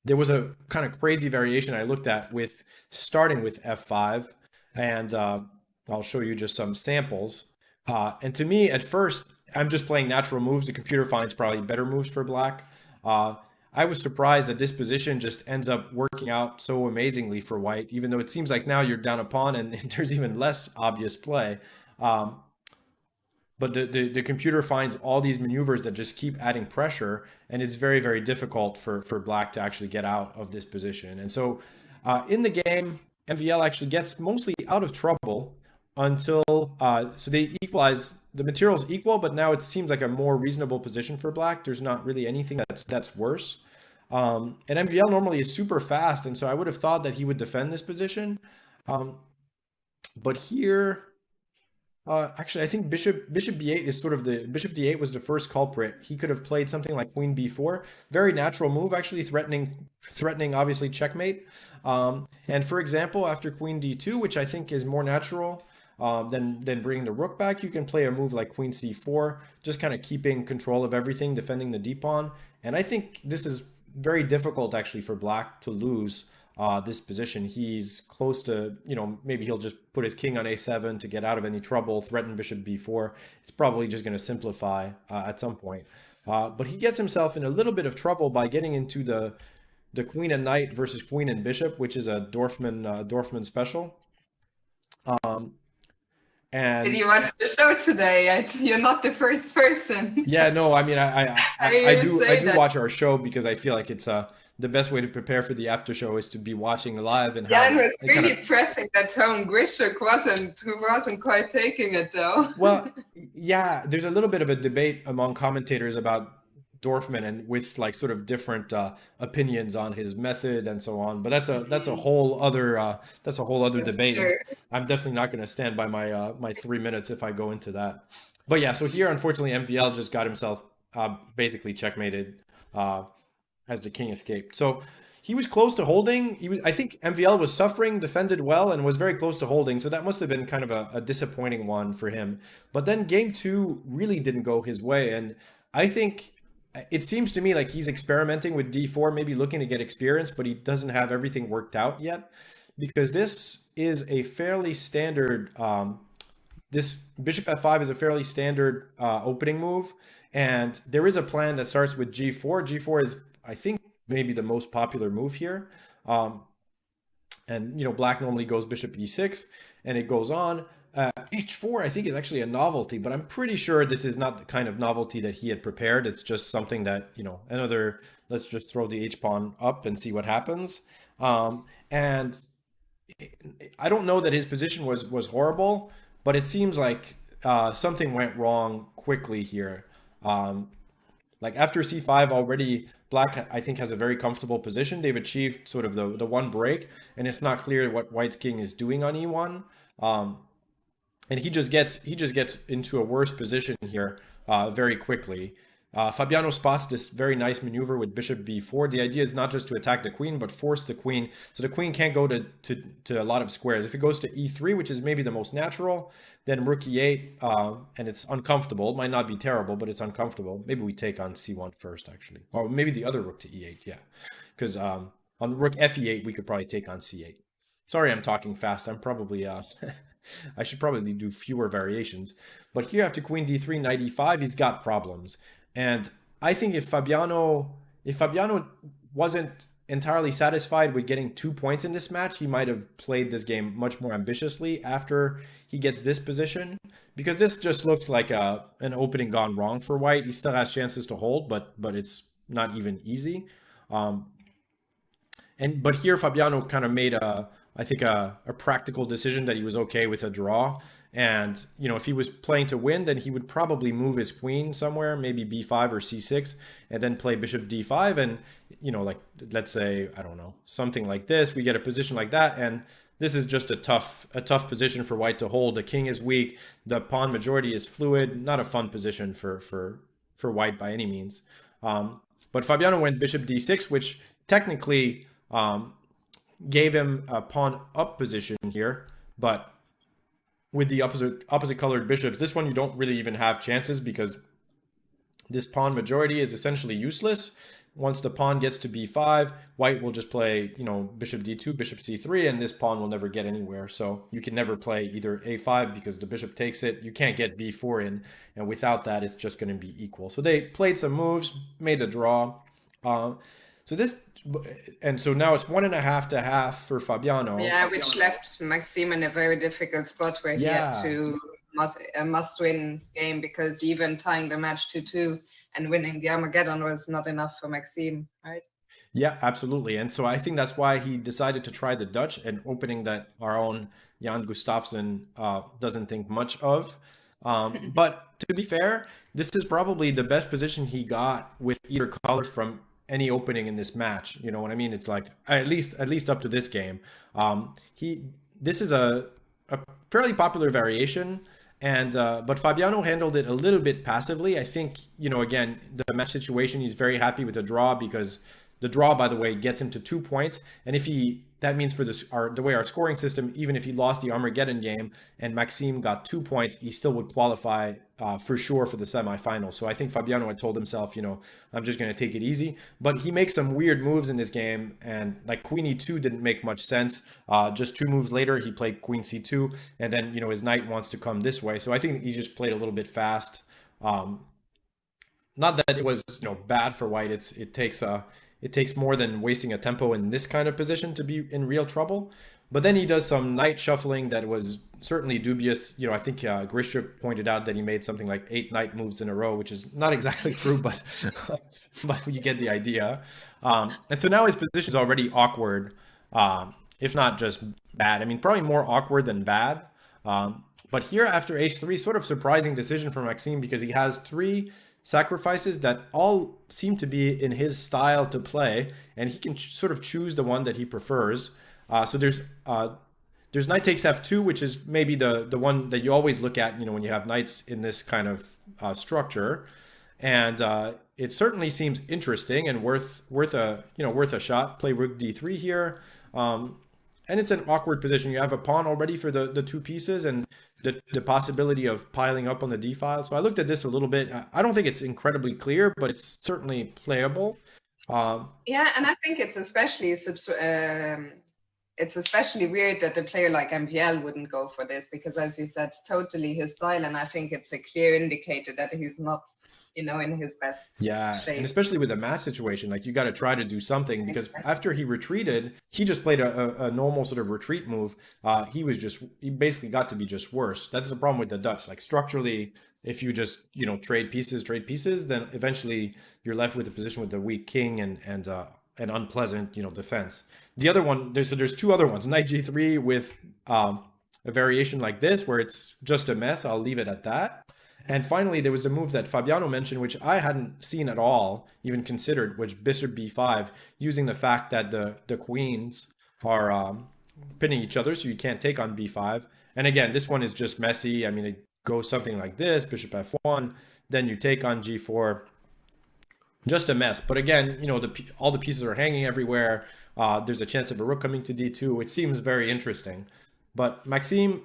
There was a kind of crazy variation I looked at with starting with f5, and I'll show you just some samples. And to me, at first, I'm just playing natural moves. The computer finds probably better moves for black. I was surprised that this position just ends up working out so amazingly for white, even though it seems like now you're down a pawn and there's even less obvious play. But the computer finds all these maneuvers that just keep adding pressure, and it's very, very difficult for black to actually get out of this position. And so in the game, MVL actually gets mostly out of trouble until, so they equalize, the material's equal, but now it seems like a more reasonable position for black. There's not really anything that's worse. And MVL normally is super fast, and so I would have thought that he would defend this position. But here, actually, I think bishop b8 is sort of bishop d8 was the first culprit. He could have played something like queen b4. Very natural move, actually threatening obviously checkmate. And for example, after queen d2, which I think is more natural, then bringing the rook back, you can play a move like queen c4, just kind of keeping control of everything, defending the d pawn. And I think this is very difficult actually for black to lose this position. He's close to, maybe he'll just put his king on a7 to get out of any trouble, threaten bishop b4. It's probably just going to simplify at some point. But he gets himself in a little bit of trouble by getting into the queen and knight versus queen and bishop, which is a Dorfman special. And did you watch the show today? You're not the first person. Yeah, no, I mean, I do watch our show because I feel like it's the best way to prepare for the after show is to be watching live. And yeah, and it's really pressing that Tom Grishuk wasn't quite taking it though. Well, yeah, there's a little bit of a debate among commentators about Dorfman and with like sort of different opinions on his method and so on. But that's a whole other debate. True. I'm definitely not going to stand by my my 3 minutes if I go into that. But yeah, so here unfortunately MVL just got himself basically checkmated as the king escaped. So he was close to holding. I think MVL was suffering, defended well, and was very close to holding. So that must have been kind of a disappointing one for him. But then game 2 really didn't go his way, and I think it seems to me like he's experimenting with d4, maybe looking to get experience, but he doesn't have everything worked out yet, because this is a fairly standard, this bishop f5 is a fairly standard opening move, and there is a plan that starts with g4. G4 is, I think, maybe the most popular move here. And, black normally goes bishop e6, and it goes on. H4, I think, is actually a novelty, but I'm pretty sure this is not the kind of novelty that he had prepared. It's just something that, let's just throw the h-pawn up and see what happens. And I don't know that his position was horrible, but it seems like something went wrong quickly here. Like after c5 already, black, I think, has a very comfortable position. They've achieved sort of the one break, and it's not clear what white's king is doing on e1. And he just gets into a worse position here very quickly. Fabiano spots this very nice maneuver with bishop b4. The idea is not just to attack the queen, but force the queen. So the queen can't go to a lot of squares. If it goes to e3, which is maybe the most natural, then rook e8, and it's uncomfortable. It might not be terrible, but it's uncomfortable. Maybe we take on c1 first, actually. Or maybe the other rook to e8, yeah. Because on rook fe8, we could probably take on c8. Sorry, I'm talking fast. I'm probably... I should probably do fewer variations. But here after queen d3, knight e5, he's got problems. And I think if Fabiano wasn't entirely satisfied with getting 2 points in this match, he might have played this game much more ambitiously after he gets this position. Because this just looks like an opening gone wrong for white. He still has chances to hold, but it's not even easy. But here Fabiano kind of made I think a practical decision that he was okay with a draw. And, if he was playing to win, then he would probably move his queen somewhere, maybe b5 or c6, and then play bishop d5. And, like, let's say, I don't know, something like this. We get a position like that. And this is just a tough position for white to hold. The king is weak. The pawn majority is fluid. Not a fun position for white by any means. But Fabiano went bishop d6, which technically um, gave him a pawn up position here, but with the opposite colored bishops, this one you don't really even have chances because this pawn majority is essentially useless. Once the pawn gets to b5, white will just play, bishop d2, bishop c3, and this pawn will never get anywhere. So you can never play either a5 because the bishop takes it. You can't get b4 in, and without that, it's just going to be equal. So they played some moves, made a draw. So now it's 1.5 to half for Fabiano. Yeah, which left Maxime in a very difficult spot where he had to must-win game, because even tying the match 2-2 and winning the Armageddon was not enough for Maxime, right? Yeah, absolutely. And so I think that's why he decided to try the Dutch, and opening that our own Jan Gustafsson doesn't think much of. But to be fair, this is probably the best position he got with either color from any opening in this match. You know what I mean? It's like at least up to this game. This is a fairly popular variation. And but Fabiano handled it a little bit passively. I think, again, the match situation, he's very happy with the draw, because the draw, by the way, gets him to 2 points. And that means for the way our scoring system, even if he lost the Armageddon game and Maxime got 2 points, he still would qualify for sure for the semifinals. So I think Fabiano had told himself, I'm just going to take it easy. But he makes some weird moves in this game, and like Queen E2 didn't make much sense. Just 2 moves later, he played Queen C2, and then his knight wants to come this way. So I think he just played a little bit fast. Not that it was bad for white. It takes more than wasting a tempo in this kind of position to be in real trouble. But then he does some knight shuffling that was certainly dubious. I think Grisha pointed out that he made something like 8 knight moves in a row, which is not exactly true, but but you get the idea. And so now his position is already awkward, if not just bad. I mean, probably more awkward than bad. But here after h3, sort of surprising decision for Maxime, because he has 3 sacrifices that all seem to be in his style to play, and he can sort of choose the one that he prefers. So there's knight takes f2, which is maybe the one that you always look at, when you have knights in this kind of structure, and it certainly seems interesting and worth a shot. Play rook d3 here, and it's an awkward position. You have a pawn already for the 2 pieces, and the possibility of piling up on the d file. So I looked at this a little bit. I don't think it's incredibly clear, but it's certainly playable. Yeah, and I think it's especially weird that a player like MVL wouldn't go for this, because as you said, it's totally his style, and I think it's a clear indicator that he's not in his best shape. And especially with the match situation, like you got to try to do something, because after he retreated, he just played a normal sort of retreat move. He basically got to be just worse. That's the problem with the Dutch. Like structurally, if you just trade pieces, then eventually you're left with a position with a weak king and an unpleasant defense. The other one, there's 2 other ones. Knight g3 with a variation like this where it's just a mess. I'll leave it at that. And finally, there was a move that Fabiano mentioned, which I hadn't seen at all, even considered, which bishop b5, using the fact that the queens are pinning each other, so you can't take on b5. And again, this one is just messy. I mean, it goes something like this, bishop f1, then you take on g4. Just a mess. But again, all the pieces are hanging everywhere. There's a chance of a rook coming to d2. It seems very interesting. But Maxime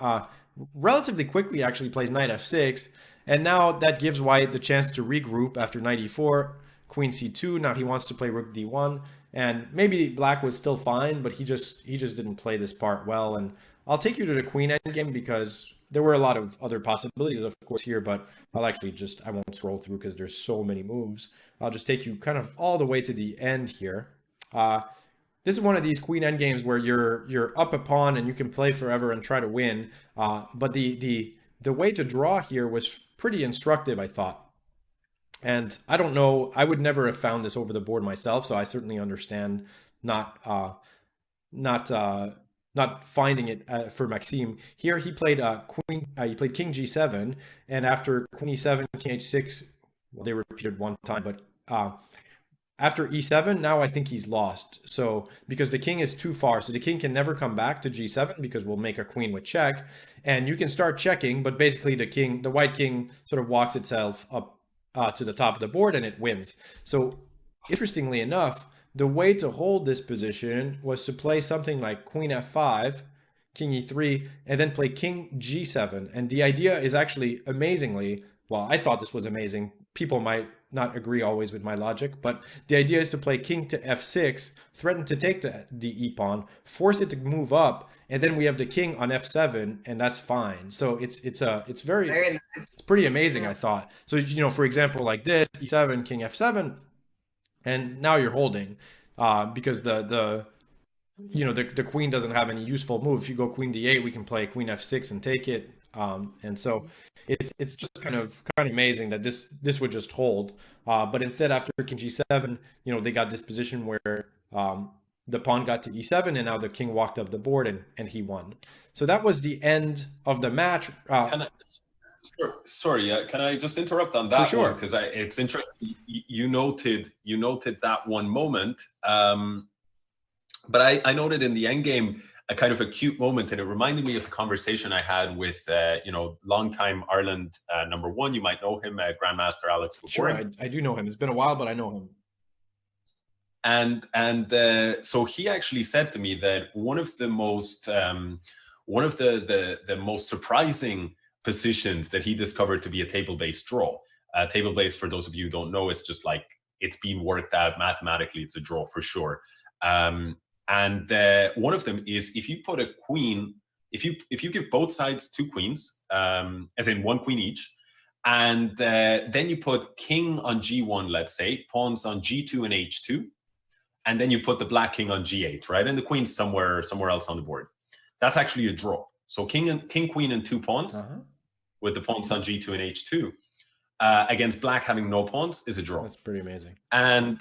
relatively quickly actually plays knight f6. And now that gives white the chance to regroup after knight e4, queen c2. Now he wants to play rook d1. And maybe black was still fine, but he just didn't play this part well. And I'll take you to the queen endgame, because there were a lot of other possibilities, of course, here, but I won't scroll through because there's so many moves. I'll just take you kind of all the way to the end here. This is one of these queen endgames where you're up a pawn and you can play forever and try to win. But the way to draw here was pretty instructive, I thought. And I don't know, I would never have found this over the board myself, so I certainly understand not finding it for Maxime. Here he played he played king g7, and after queen e7, king h6, well, they repeated one time, but after e7, now I think he's lost. So because the king is too far, so the king can never come back to g7 because we'll make a queen with check, and you can start checking, but basically the white king sort of walks itself up to the top of the board and it wins. So interestingly enough, the way to hold this position was to play something like queen f5, king e3, and then play king g7. And the idea is actually amazingly, well, I thought this was amazing. People might not agree always with my logic, but the idea is to play king to f6, threaten to take the e pawn, force it to move up, and then we have the king on f7, and that's fine. So it's Very nice. it's pretty amazing, Yeah. I thought. So for example, like this, e7, king f7, and now you're holding, because the queen doesn't have any useful move. If you go queen d8, we can play queen f6 and take it. And so it's just kind of amazing that this would just hold. But instead, after king g7, they got this position where the pawn got to e7, and now the king walked up the board, and he won. So that was the end of the match. Sorry, can I just interrupt on that For sure. one? Because it's interesting. You noted that one moment, but I noted in the endgame a kind of a cute moment, and it reminded me of a conversation I had with longtime Ireland #1. You might know him, Grandmaster Alex. Sure, I do know him. It's been a while, but I know him. And so he actually said to me that one of the most surprising positions that he discovered to be a table-based draw. Table-based, for those of you who don't know, is just like it's being worked out mathematically. It's a draw for sure. And one of them is if you put a queen, if you give both sides 2 queens, as in 1 queen each, and then you put king on g1, let's say, pawns on g2 and h2, and then you put the black king on g8, right? And the queen's somewhere else on the board. That's actually a draw. So king, queen, and 2 pawns with the pawns on g2 and h2 against black having no pawns is a draw. That's pretty amazing. And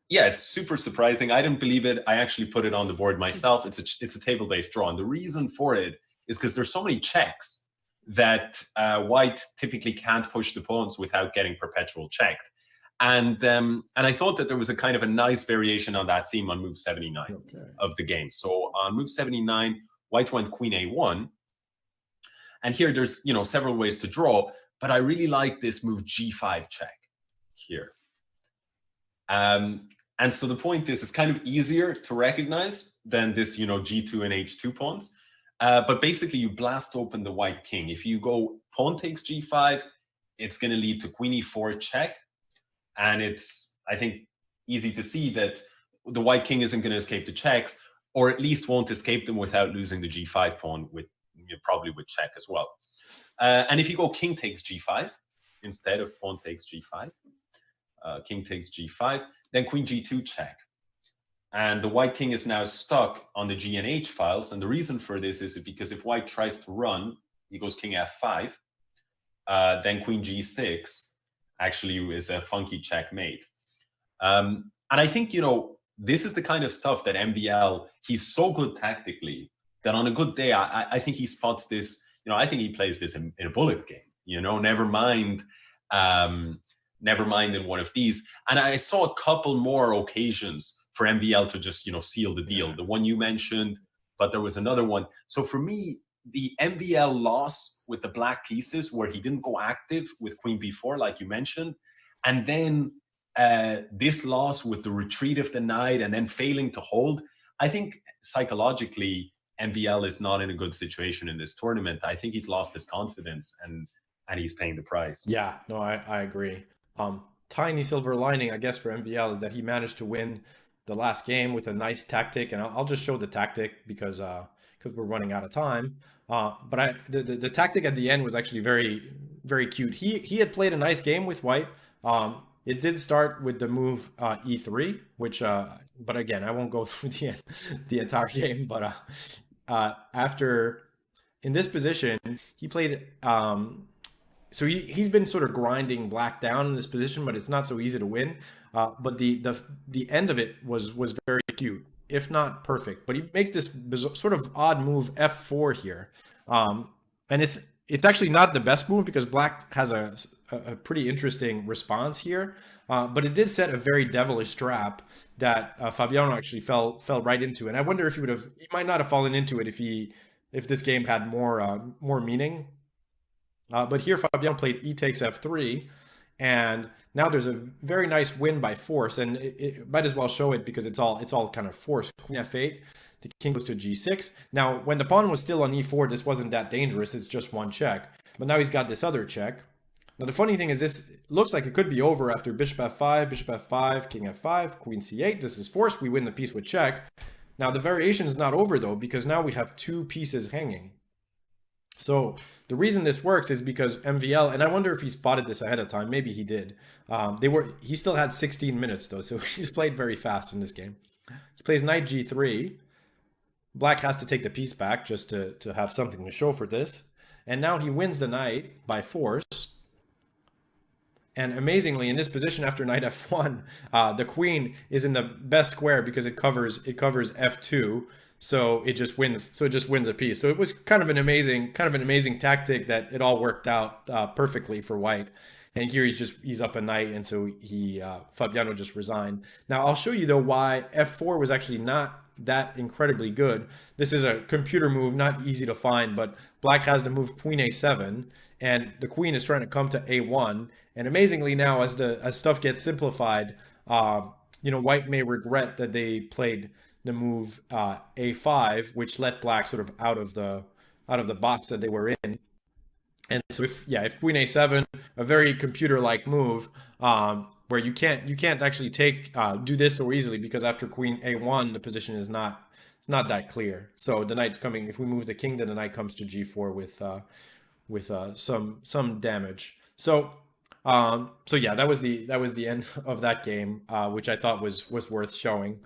yeah, it's super surprising. I didn't believe it. I actually put it on the board myself. It's a table-based draw. And the reason for it is because there's so many checks that white typically can't push the pawns without getting perpetual checked. And I thought that there was a kind of a nice variation on that theme on move 79 of the game. So on move 79, white went queen a1. And here there's, several ways to draw, but I really like this move g5 check here. And so the point is, it's kind of easier to recognize than this, g2 and h2 pawns. But basically, you blast open the white king. If you go pawn takes g5, it's going to lead to queen e4 check. And it's, I think, easy to see that the white king isn't going to escape the checks, or at least won't escape them without losing the g5 pawn, with probably with check as well. And if you go king takes g5 instead of pawn takes g5, king takes g5, then queen g2 check. And the white king is now stuck on the g and h files. And the reason for this is because if white tries to run, he goes king f5, then queen g6 actually is a funky checkmate. And I think, this is the kind of stuff that MVL, he's so good tactically that on a good day, I think he spots this, I think he plays this in a bullet game, never mind in one of these. And I saw a couple more occasions for MVL to just, seal the deal. The one you mentioned, but there was another one. So for me, the MVL loss with the black pieces where he didn't go active with queen b4, like you mentioned, and then this loss with the retreat of the knight and then failing to hold, I think psychologically, MVL is not in a good situation in this tournament. I think he's lost his confidence and he's paying the price. Yeah, no, I agree. Tiny silver lining, I guess, for MVL is that he managed to win the last game with a nice tactic, and I'll just show the tactic because we're running out of time. But the tactic at the end was actually very, very cute. He had played a nice game with white. It did start with the move e3, which, but again, I won't go through the entire game. But after, in this position, he played. So he's been sort of grinding black down in this position, but it's not so easy to win. But the end of it was very cute, if not perfect. But he makes this sort of odd move f4 here, and it's actually not the best move because black has a pretty interesting response here. But it did set a very devilish trap that Fabiano actually fell right into, and I wonder if he might not have fallen into it if this game had more meaning. But here Fabiano played e takes f3, And now there's a very nice win by force, and it might as well show it because it's all kind of force. Queen f8, the king goes to g6. Now, when the pawn was still on e4, this wasn't that dangerous. It's just one check. But now he's got this other check. Now, the funny thing is this looks like it could be over after bishop f5, king f5, queen c8. This is force. We win the piece with check. Now, the variation is not over, though, because now we have two pieces hanging. So the reason this works is because MVL, and I wonder if he spotted this ahead of time. Maybe he did. He still had 16 minutes, though, so he's played very fast in this game. He plays knight g3. Black has to take the piece back just to have something to show for this. And now he wins the knight by force. And amazingly, in this position after knight f1, the queen is in the best square because it covers f2. So it just wins. So it just wins a piece. So it was kind of an amazing tactic that it all worked out perfectly for white. And here he's up a knight, and so Fabiano just resigned. Now I'll show you though why f4 was actually not that incredibly good. This is a computer move, not easy to find, but black has to move queen a7, and the queen is trying to come to a1. And amazingly now, as stuff gets simplified, white may regret that they played the move a5, which let black sort of out of the box that they were in. And so if queen a7, a very computer-like move, where you can't actually do this so easily, because after queen a1 the position is not that clear. So the knight's coming. If we move the king, then the knight comes to g4 with some damage. So that was the end of that game, which I thought was worth showing.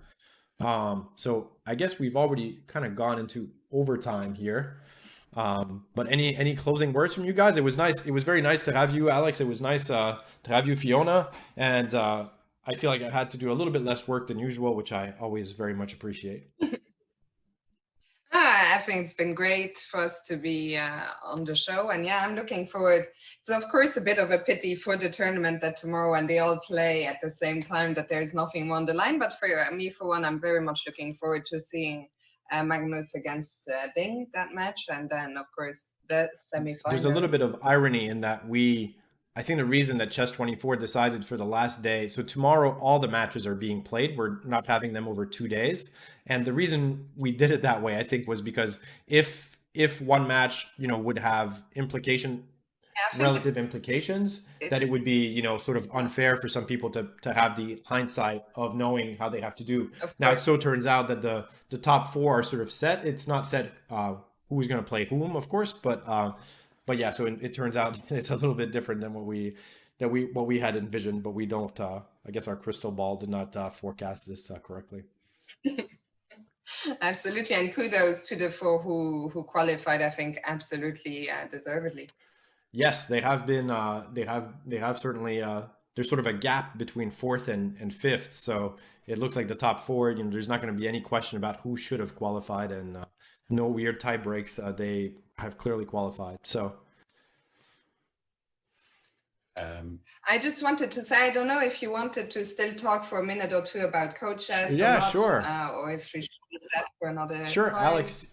So I guess we've already kind of gone into overtime here. But any closing words from you guys? It was nice. It was very nice to have you, Alex. It was nice to have you, Fiona. And I feel like I had to do a little bit less work than usual, which I always very much appreciate. I think it's been great for us to be on the show. And I'm looking forward. It's of course a bit of a pity for the tournament that tomorrow when they all play at the same time that there's nothing on the line. But for me, for one, I'm very much looking forward to seeing Magnus against Ding, that match, and then of course the semifinals. There's a little bit of irony in that I think the reason that Chess24 decided for the last day, so tomorrow all the matches are being played. We're not having them over 2 days. And the reason we did it that way, I think, was because if one match, would have relative implications, that it would be, sort of unfair for some people to have the hindsight of knowing how they have to do. Now, it so turns out that the top four are sort of set. It's not set who's going to play whom, of course, but yeah, so it turns out it's a little bit different than what we had envisioned, but we don't, I guess our crystal ball did not forecast this correctly. Absolutely, and kudos to the four who qualified, I think, absolutely deservedly. Yes, they have been, they have certainly, there's sort of a gap between fourth and fifth. So it looks like the top four, there's not going to be any question about who should have qualified, and no weird tie breaks. They have clearly qualified. So I just wanted to say, I don't know if you wanted to still talk for a minute or two about coaches. Yeah, sure. Or if we should do that for another Sure, time. Alex,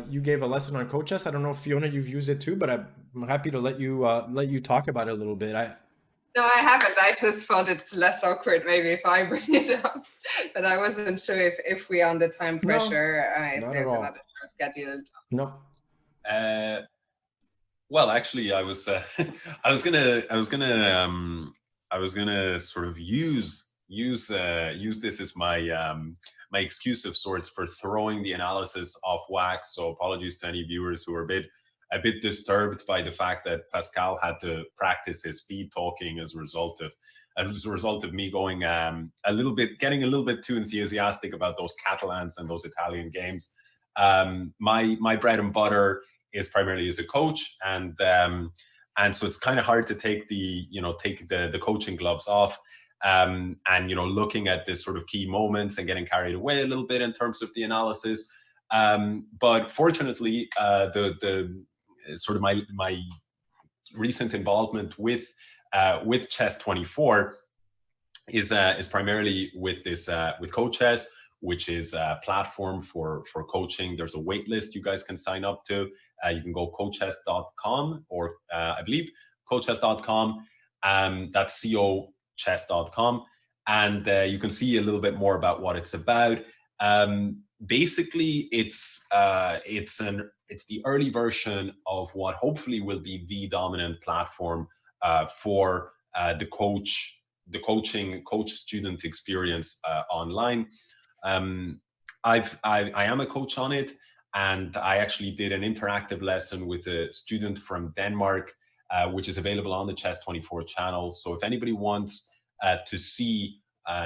you gave a lesson on coach chess. I don't know if Fiona, you've used it too, but I'm happy to let you talk about it a little bit. No, I haven't. I just thought it's less awkward maybe if I bring it up, but I wasn't sure if we're under time pressure, if there's another show scheduled. No. Well, actually, I was gonna sort of use this as my my excuse of sorts for throwing the analysis off whack. So apologies to any viewers who are a bit disturbed by the fact that Pascal had to practice his speed talking as a result of me going getting a little bit too enthusiastic about those Catalans and those Italian games. My bread and butter is primarily as a coach, and so it's kind of hard to take the coaching gloves off, and looking at this sort of key moments and getting carried away a little bit in terms of the analysis. But fortunately, the sort of my recent involvement with Chess24 is primarily with this with CoachChess, which is a platform for coaching. There's a wait list you guys can sign up to. You can go coachchess.com, or I believe coachchess.com, That's cochess.com. And you can see a little bit more about what it's about. Basically, it's the early version of what hopefully will be the dominant platform for the coach-student experience online. I am a coach on it, and I actually did an interactive lesson with a student from Denmark, which is available on the Chess24 channel. So if anybody wants to see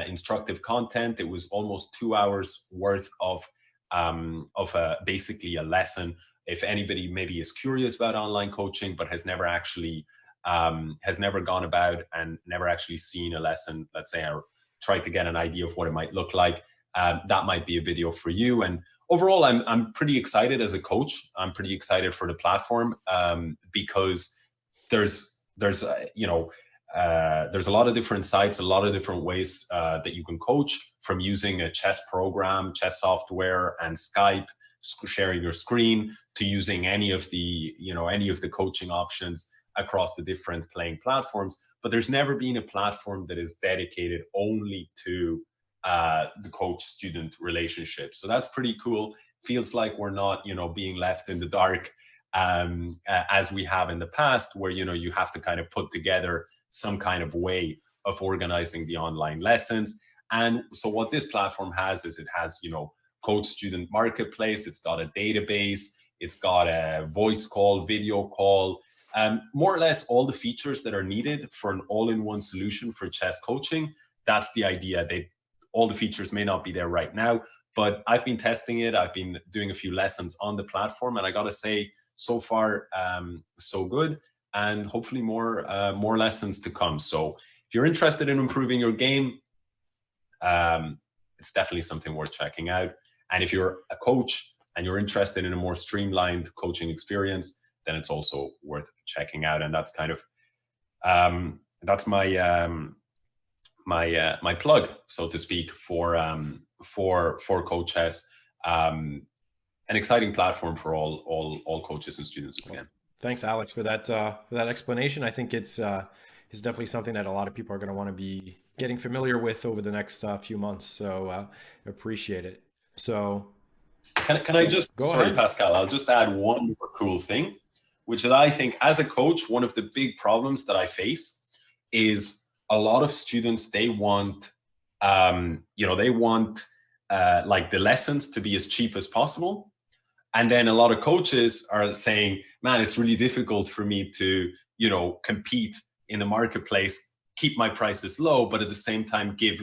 instructive content, it was almost 2 hours worth of basically a lesson. If anybody maybe is curious about online coaching but has never actually gone about and never actually seen a lesson, let's say, or tried to get an idea of what it might look like, that might be a video for you. And overall, I'm pretty excited as a coach. I'm pretty excited for the platform because there's a lot of different sites, a lot of different ways that you can coach, from using a chess program, chess software, and Skype, sharing your screen, to using any of the coaching options across the different playing platforms. But there's never been a platform that is dedicated only to the coach-student relationship. So that's pretty cool. Feels like we're not, being left in the dark as we have in the past, where you have to kind of put together some kind of way of organizing the online lessons. And so what this platform has is, it has coach student marketplace, it's got a database, it's got a voice call, video call, more or less all the features that are needed for an all-in-one solution for chess coaching. That's the idea. All the features may not be there right now, but I've been testing it. I've been doing a few lessons on the platform, and I gotta say, so far, so good, and hopefully more lessons to come. So if you're interested in improving your game, it's definitely something worth checking out. And if you're a coach and you're interested in a more streamlined coaching experience, then it's also worth checking out. And that's kind of that's my plug, so to speak, for Coach Chess. An exciting platform for all coaches and students again. Thanks, Alex, for that explanation. I think it's definitely something that a lot of people are going to want to be getting familiar with over the next few months. So appreciate it. So can I just sorry, Pascal, I'll just add one more cool thing, which is, I think, as a coach, one of the big problems that I face is a lot of students, they want like the lessons to be as cheap as possible. And then a lot of coaches are saying, man, it's really difficult for me to, compete in the marketplace, keep my prices low, but at the same time give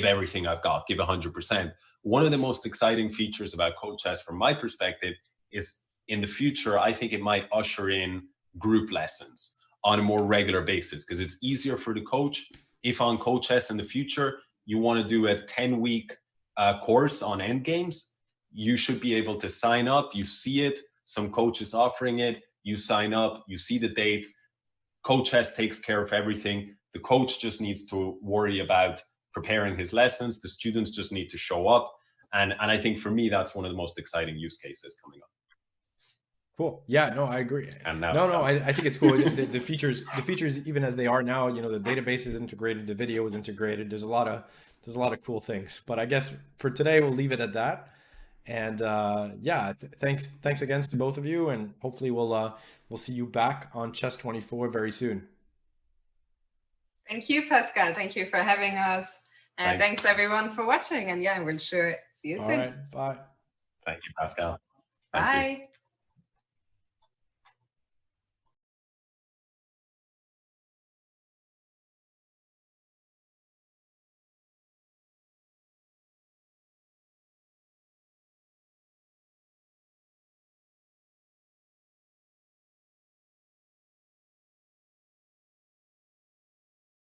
everything I've got, give 100%. One of the most exciting features about Coach Chess from my perspective is, in the future, I think it might usher in group lessons on a more regular basis, because it's easier for the coach. If on Coach Chess in the future, you want to do a 10-week course on Endgames, you should be able to sign up. You see it, some coaches offering it, you sign up, you see the dates. Coach Chess takes care of everything. The coach just needs to worry about preparing his lessons. The students just need to show up. And I think for me, that's one of the most exciting use cases coming up. Cool. Yeah, no, I agree. And now, I think it's cool. The features, even as they are now, the database is integrated, the video is integrated. There's a lot of cool things. But I guess for today, we'll leave it at that. And thanks again to both of you, and hopefully we'll see you back on Chess24 very soon. Thank you, Pascal. Thank you for having us, and thanks everyone for watching. And we'll sure see you soon. All right, bye. Thank you, Pascal. Bye.